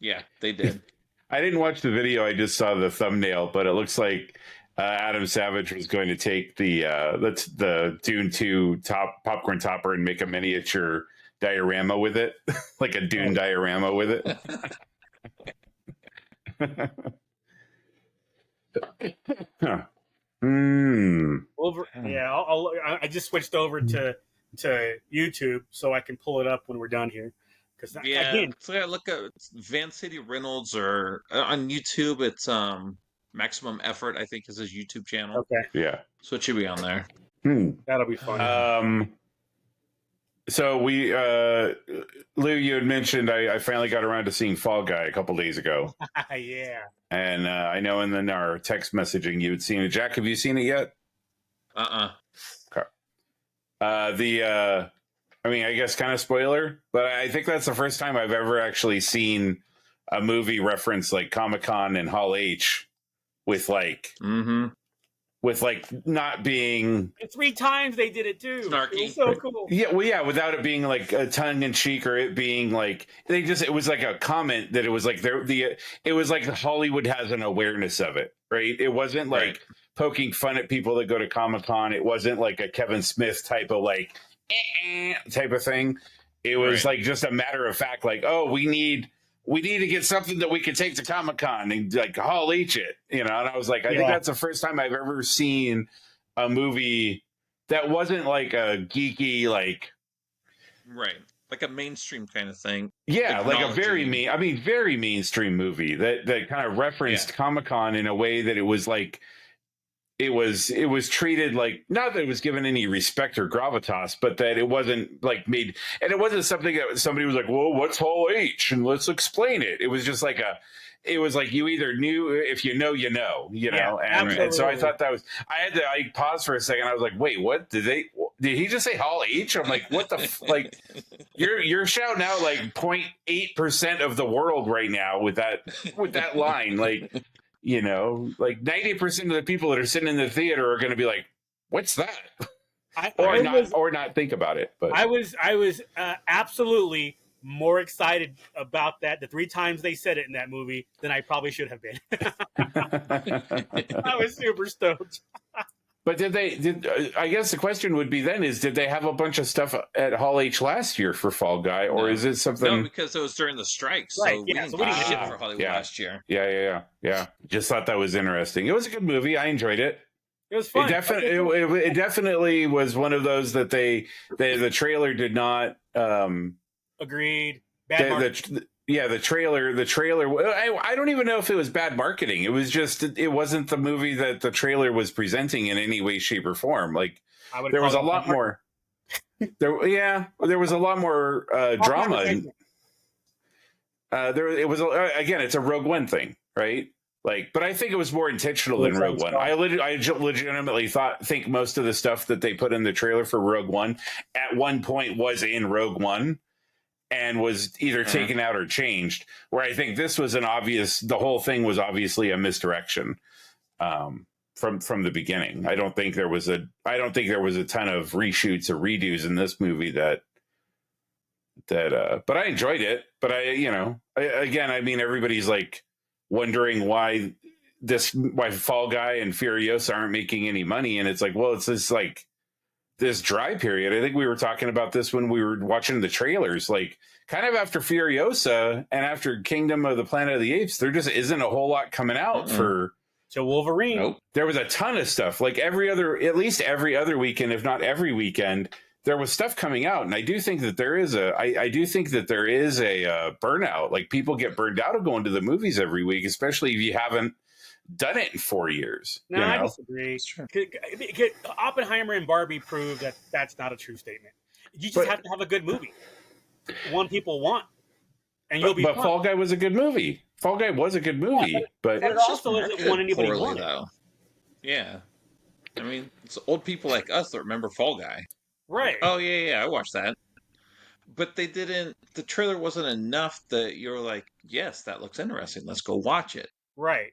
Yeah, they did. I didn't watch the video. I just saw the thumbnail, but it looks like Adam Savage was going to take the Dune 2 popcorn topper and make a miniature diorama with it, like a Dune diorama with it. Huh. Yeah, I just switched over to YouTube so I can pull it up when we're done here. Because Yeah, again, so I look at Van City Reynolds or on YouTube. It's Maximum Effort, I think, is his YouTube channel. okay, Yeah. So it should be on there. that'll be fun. So we, Lou, you had mentioned I finally got around to seeing Fall Guy a couple days ago, Yeah. and I know in our text messaging you had seen it. Jack, have you seen it yet? Uh-uh. Okay. I mean, I guess kind of spoiler, but I think that's the first time I've ever actually seen a movie reference like Comic-Con and Hall H with like Mm-hmm. with like not being And 3 times they did it too. Snarky. It was so cool. yeah, well, yeah, without it being like a tongue in cheek or it being like it was like a comment that it was like it was like Hollywood has an awareness of it, right? It wasn't like Right. poking fun at people that go to Comic-Con. It wasn't like a Kevin Smith type of like type of thing. It was Right. like just a matter of fact, like, oh, we need to get something that we can take to Comic-Con and like Hall H it, you know. And I was like, I think that's the first time I've ever seen a movie that wasn't like a geeky, like Right. Like a mainstream kind of thing. yeah, like a Acknowledging- very mainstream movie that kind of referenced Comic-Con in a way that it was like it was treated like, not that it was given any respect or gravitas, but that it wasn't like made, and it wasn't something that somebody was like, well, what's Hall H and let's explain it. It was just like it was like you either knew, if you know, you know, and so I thought that was, I had to like pause for a second. I was like, wait, what did he just say Hall H? I'm like, what the like you're shouting out like 0.8% of the world right now with that line, like, you know, like 90% of the people that are sitting in the theater are going to be like, what's that? Or not think about it. But I was absolutely more excited about that the 3 times they said it in that movie than I probably should have been. I was super stoked. But I guess the question would be then is, did they have a bunch of stuff at Hall H last year for Fall Guy, or is it something? No, because it was during the strikes. Right, So yeah, we so didn't we get didn't shit get for Hollywood yeah. last year. Yeah. Just thought that was interesting. It was a good movie. I enjoyed it. It was fun. It definitely was one of those that the trailer did not. Agreed. Bad marketing. The trailer. I don't even know if it was bad marketing. It was just, it wasn't the movie that the trailer was presenting in any way, shape, or form. Like there was a lot more. There was a lot more drama. It was again, it's a Rogue One thing, right? Like, but I think it was more intentional than Rogue One. I legitimately think most of the stuff that they put in the trailer for Rogue One at one point was in Rogue One and was either taken out or changed. Where I think this was the whole thing was obviously a misdirection from the beginning. I don't think there was a ton of reshoots or redos in this movie but I enjoyed it. But I mean, everybody's like wondering why Fall Guy and Furiosa aren't making any money, and it's like, well, it's this like this dry period. I think we were talking about this when we were watching the trailers, like kind of after Furiosa and after Kingdom of the Planet of the Apes, there just isn't a whole lot coming out for Wolverine. Nope. There was a ton of stuff, like at least every other weekend, if not every weekend, there was stuff coming out. And I do think that there is a burnout. Like people get burned out of going to the movies every week, especially if you haven't done it in 4 years. No, I disagree. Oppenheimer and Barbie prove that that's not a true statement. You just have to have a good movie, one people want, and you'll be. But Fall Guy was a good movie. Fall Guy was a good movie, yeah, but it also isn't one anybody poorly, wanted. though. Yeah, I mean, it's old people like us that remember Fall Guy. Right. Oh yeah, I watched that. But they didn't. The trailer wasn't enough that you're like, yes, that looks interesting. Let's go watch it. Right.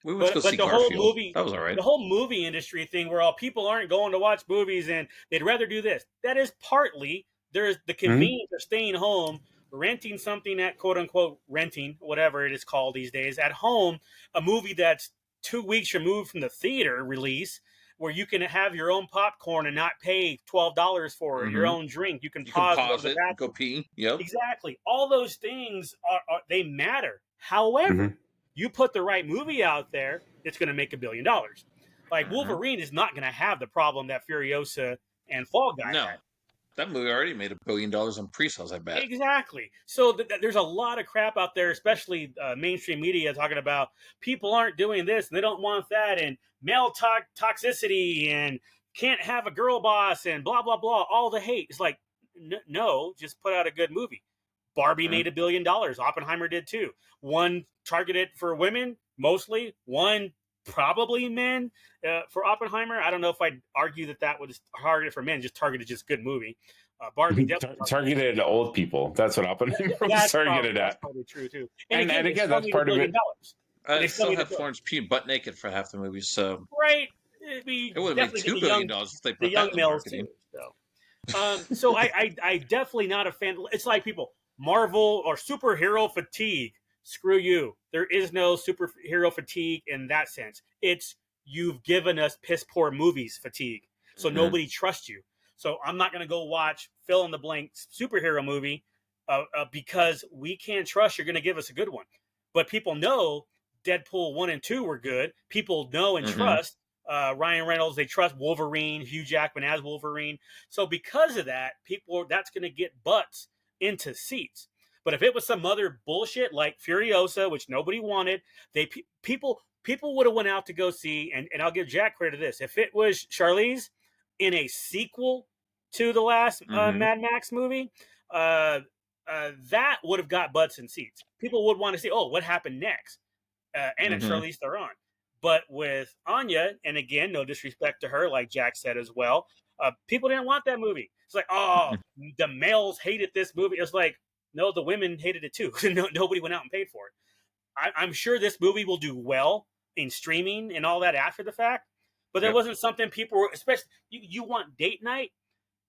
We would go see the Garfield. whole movie, that was all right. The whole movie industry thing, where all people aren't going to watch movies and they'd rather do this. That is partly there's the convenience of staying home, renting something at quote unquote renting, whatever it is called these days, at home, a movie that's 2 weeks removed from the theater release, where you can have your own popcorn and not pay $12 for it, your own drink. You can pause it, go pee. Yep. Exactly. All those things they matter. However, you put the right movie out there, it's going to make $1 billion. Like Wolverine is not going to have the problem that Furiosa and Fall Guy had. That movie already made $1 billion on pre-sales, I bet. Exactly. So there's a lot of crap out there, especially mainstream media, talking about people aren't doing this and they don't want that, and male toxicity, and can't have a girl boss, and blah, blah, blah, all the hate. It's like, no, just put out a good movie. Barbie made $1 billion. Oppenheimer did too. One targeted for women, mostly. One probably men for Oppenheimer. I don't know if I'd argue that was targeted for men, just targeted just good movie. Barbie definitely targeted at old people. That's what Oppenheimer was targeted at. That's probably true too. And again, that's part of it. They still had Florence Pugh butt naked for half the movie, so right. It would have made $2 billion if they put that in marketing. Too, so I definitely not a fan. It's like people Marvel or superhero fatigue. Screw you. There is no superhero fatigue in that sense. It's you've given us piss poor movies fatigue, so nobody trusts you. So I'm not going to go watch fill in the blank superhero movie because we can't trust you're going to give us a good one. But people know Deadpool 1 and 2 were good. People know and trust Ryan Reynolds. They trust Wolverine, Hugh Jackman as Wolverine. So because of that, that's going to get butts into seats. But if it was some other bullshit like Furiosa, which nobody wanted, people would have went out to go see. And I'll give Jack credit to this. If it was Charlize in a sequel to the last Mad Max movie, that would have got butts in seats. People would want to see, what happened next? And it's Charlize Theron. But with Anya, and again, no disrespect to her, like Jack said as well, people didn't want that movie. It's like, the males hated this movie. It's like, no, the women hated it too. Nobody went out and paid for it. I'm sure this movie will do well in streaming and all that after the fact, but there wasn't something people were, especially, you want date night,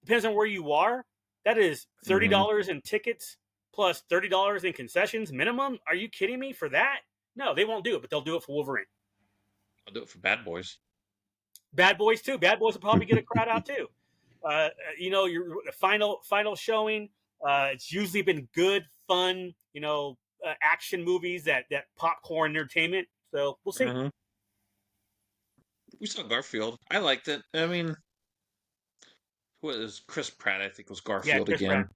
depends on where you are. That is $30 in tickets plus $30 in concessions minimum. Are you kidding me for that? No, they won't do it, but they'll do it for Wolverine. I'll do it for Bad Boys. Bad Boys too. Bad Boys will probably get a crowd out too. Your final showing. It's usually been good, fun, action movies that popcorn entertainment. So we'll see. We saw Garfield. I liked it. I mean, who was Chris Pratt? I think was Garfield again. Pratt.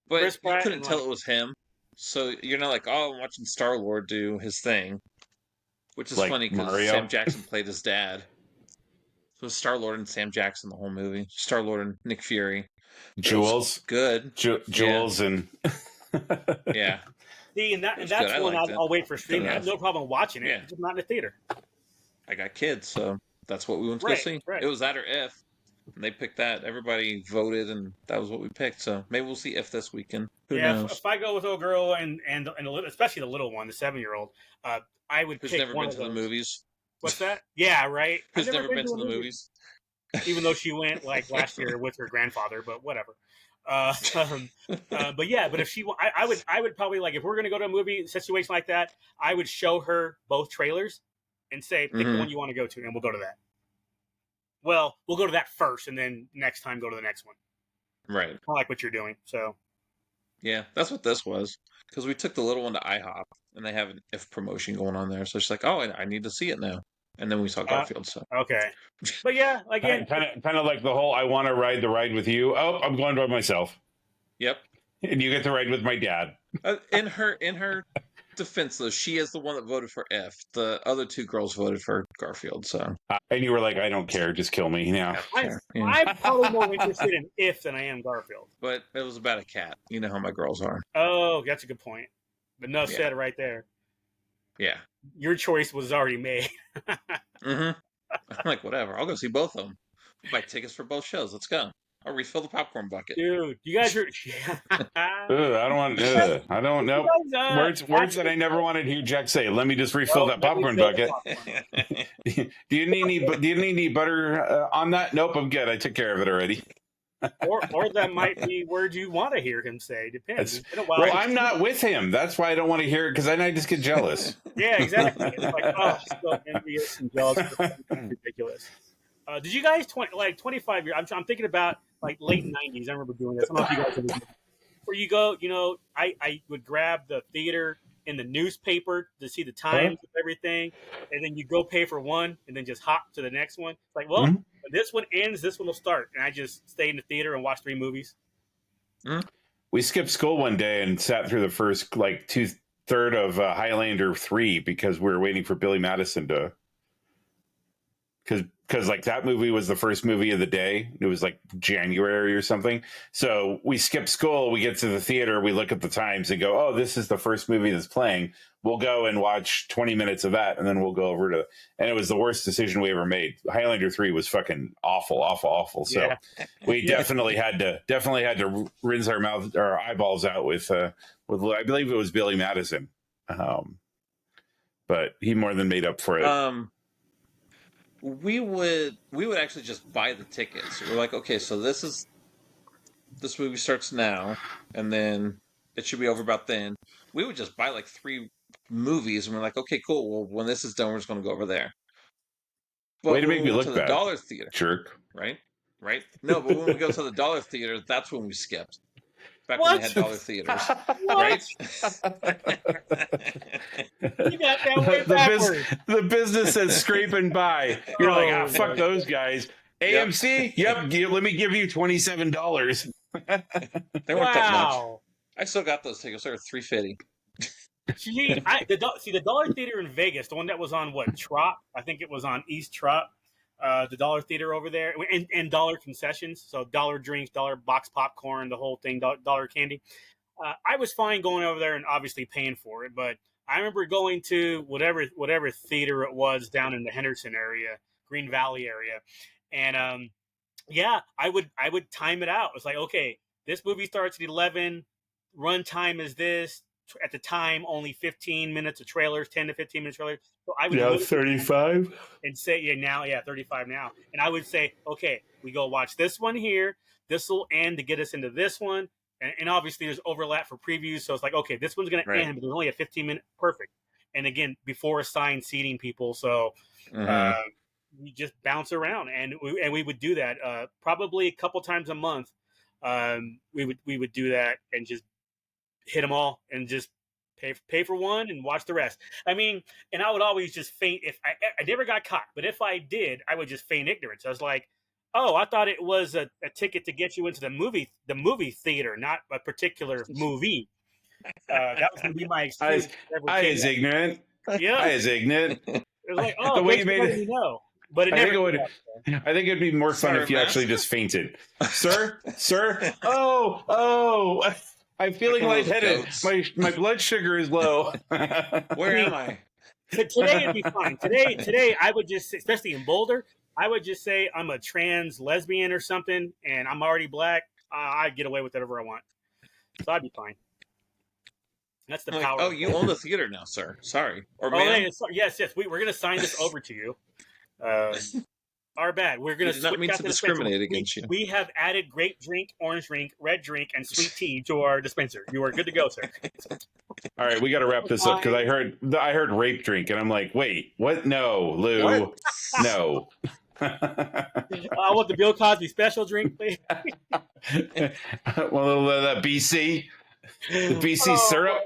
But you couldn't tell it was him. So you're not like, I'm watching Star-Lord do his thing. Which is like funny because Sam Jackson played his dad. So it was Star-Lord and Sam Jackson the whole movie. Star-Lord and Nick Fury. Jules. Good. Jules and... yeah. See, and that's one I'll wait for streaming. I have no problem watching it. It's just not in the theater. I got kids, so that's what we went to go see. Right. It was that or If. And they picked that. Everybody voted, and that was what we picked. So maybe we'll see If this weekend. Who knows? If I go with old girl and especially the little one, the 7-year-old, I would Who's pick never one been to the movies. What's that? Yeah, right. Who's never been to the movies. Even though she went like last year with her grandfather, but whatever. But if she, I would probably like if we're gonna go to a movie situation like that, I would show her both trailers and say pick the one you want to go to, and we'll go to that. Well, we'll go to that first, and then next time go to the next one. Right. I like what you're doing. So. Yeah, that's what this was. Because we took the little one to IHOP, and they have an If promotion going on there. So she's like, I need to see it now. And then we saw Garfield. So okay. But yeah, again. kind of like the whole, I want to ride the ride with you. Oh, I'm going by myself. Yep. And you get to ride with my dad. In her defense, though, she is the one that voted for If. The other two girls voted for Garfield. So. And you were like, I don't care. Just kill me now. I'm probably more interested in If than I am Garfield. But it was about a cat. You know how my girls are. Oh, that's a good point. Enough said right there. Yeah. Your choice was already made. I'm like, whatever. I'll go see both of them. Buy tickets for both shows. Let's go. I'll refill the popcorn bucket. Dude, you guys are... I don't want... I don't know. Words that I never wanted to hear Jack say. Let me just refill that popcorn bucket. Do you need any butter on that? Nope, I'm good. I took care of it already. or that might be words you want to hear him say. Depends. Well, I'm not with him. That's why I don't want to hear it, because then I just get jealous. Yeah, exactly. It's like, so envious and jealous. Ridiculous. Did you guys 25 years? I'm thinking about like late 90s. I remember doing this. I don't know if you guys ever did. Where you go, I would grab the theater in the newspaper to see the times of everything, and then you go pay for one, and then just hop to the next one. It's like, when this one ends, this one will start, and I just stay in the theater and watch 3 movies. We skipped school one day and sat through the first 2/3 of Highlander 3 because we were waiting for Billy Madison because because like that movie was the first movie of the day. It was like January or something. So we skip school, we get to the theater, we look at the times and go, oh, this is the first movie that's playing. We'll go and watch 20 minutes of that, and then we'll go over to. And it was the worst decision we ever made. Highlander 3 was fucking awful, awful, awful. So we definitely had to rinse our eyeballs out with I believe it was Billy Madison, but he more than made up for it. We would actually just buy the tickets. We're like, okay, so this movie starts now, and then it should be over about then. We would just buy like 3 movies, and we're like, okay, cool. Well, when this is done, we're just going to go over there. But Way to make me look to bad, the dollar theater, jerk. right? No, but when we go to the dollar theater, that's when we skipped. Back when they had dollar theaters, right? You got that way backwards. The business is scraping by. You're like, fuck those guys. AMC, yep. Let me give you $27. They weren't that much. I still got those tickets. They were $3.50. The Dollar Theater in Vegas, the one that was on Trop? I think it was on East Trop, the Dollar Theater over there, and dollar concessions, so dollar drinks, dollar box popcorn, the whole thing, dollar candy. I was fine going over there and obviously paying for it, but I remember going to whatever theater it was down in the Henderson area, Green Valley area, and I would time it out. It's like, okay, this movie starts at 11, run time is this. At the time, only 15 minutes of trailers, 10 to 15 minutes trailers. So I would 35 and say, 35 now. And I would say, okay, we go watch this one here. This will end to get us into this one. And obviously there's overlap for previews. So it's like, okay, this one's going to end, but there's only a 15-minute. Perfect. And again, before assigned seating people. So we just bounce around. And we would do that probably a couple times a month. We would do that and just hit them all and just pay for one and watch the rest. I mean, and I would always just feign, if I never got caught, but if I did, I would just feign ignorance. I was like, oh, I thought it was a ticket to get you into the movie theater, not a particular movie. That was going to be my excuse. I is ignorant. Yeah. I is ignorant. It was like, oh, the way you made it. Know. But I think it'd be more fun if you actually just fainted. Sir? Oh. I'm feeling lightheaded. My blood sugar is low. Where am I? Today it'd be fine. Today I would just, especially in Boulder, I would just say I'm a trans lesbian or something, and I'm already black. I'd get away with whatever I want, so I'd be fine. That's the power. Oh, you own the theater now, sir. Sorry. Or ma'am? Yes. We're gonna sign this over to you. Our bad. We're going to not mean to discriminate against you. We have added grape drink, orange drink, red drink, and sweet tea to our dispenser. You are good to go, sir. All right, we got to wrap this up because I heard rape drink, and I'm like, wait, what? No, Lou, what? No. I want the Bill Cosby special drink, please. Well, that BC, the BC syrup.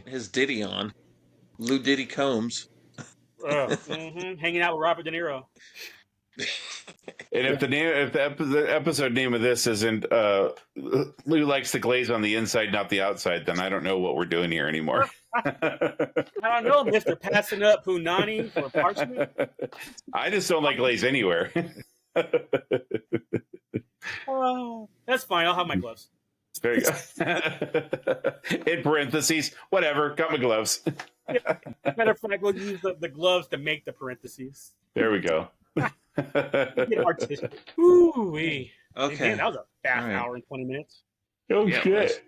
His Diddy on. Lou Diddy Combs. Hanging out with Robert De Niro. And if the episode name of this isn't Lou likes the glaze on the inside, not the outside, then I don't know what we're doing here anymore. I don't know, Mr. Passing Up Punani for parchment. I just don't like glaze anywhere. That's fine. I'll have my gloves. There you go. In parentheses, whatever. Got my gloves. Matter of fact, we'll use the gloves to make the parentheses. There we go. Get artistic. Ooh-wee. Okay. Man, that was a fast hour and 20 minutes. Oh, shit.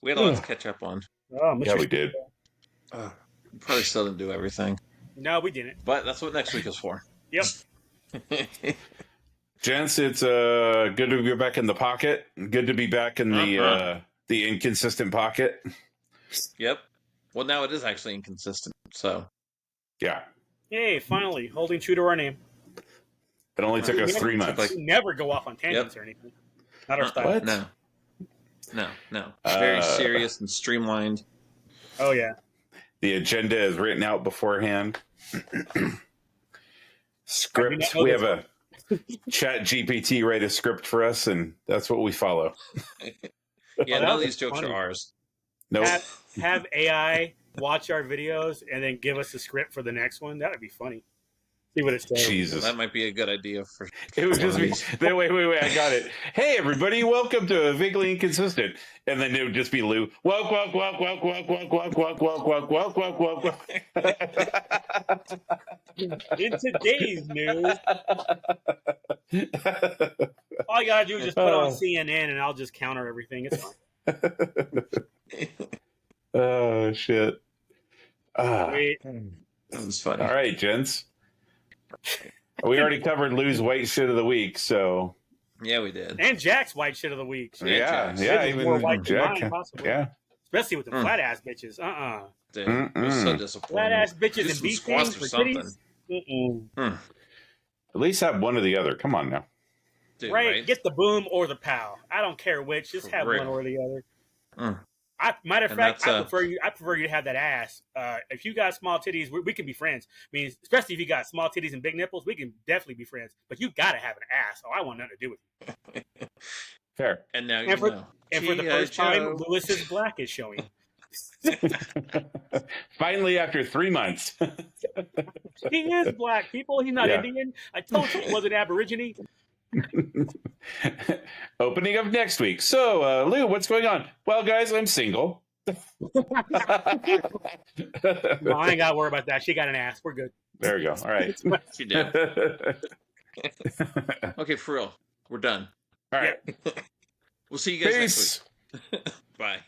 We had a lot to catch up on. Yeah, we did. We probably still didn't do everything. No, we didn't. But that's what next week is for. Yep. Gents, it's good to be back in the pocket. Good to be back in the inconsistent pocket. Yep. Well, now it is actually inconsistent. So. Yeah. Hey, finally, holding true to our name. It only took us 3 months. We never go off on tangents or anything. Not our style. What? No. Very serious and streamlined. Oh, yeah. The agenda is written out beforehand. Script. We have a Chat GPT write a script for us, and that's what we follow. Yeah, none of these jokes are ours. Nope. Have AI watch our videos and then give us a script for the next one? That would be funny. See what it says. Jesus. That might be a good idea for. It would just be, wait, I got it. Hey, everybody, welcome to Vaguely Inconsistent. And then it would just be Lou. Walk. In today's news, all you gotta do is just put on CNN and I'll just counter everything. It's fine. Oh, shit. Wait. That was funny. All right, gents. We already covered Lou's white shit of the week, so. Yeah, we did. And Jack's white shit of the week. So Yeah, His is even more white than Jack. mine, possibly. Yeah. Especially with the flat ass bitches. Dude, it was so disappointing. Flat ass bitches Do and some beef squats things or for something. titties. At least have one or the other. Come on now. Dude, Right? Get the boom or the pow. I don't care which. Just For have real. one or the other. Mm. Matter of And fact, that's, I prefer you to have that ass. If you got small titties, we can be friends. I mean, especially if you got small titties and big nipples, we can definitely be friends. But you gotta have an ass, or I want nothing to do with you. Fair. And now you And for, know. and for the G.I. first time, Joe. Lewis's black is showing. Finally, after 3 months. He is black, people. He's not Yeah. Indian. I told you he wasn't Aborigine. Opening up next week. So, Lou, what's going on? Well, guys, I'm single. No, I ain't got to worry about that. She got an ass. We're good. There we go. All right. She did. Okay, for real. We're done. All right. We'll see you guys Peace. next week. Bye.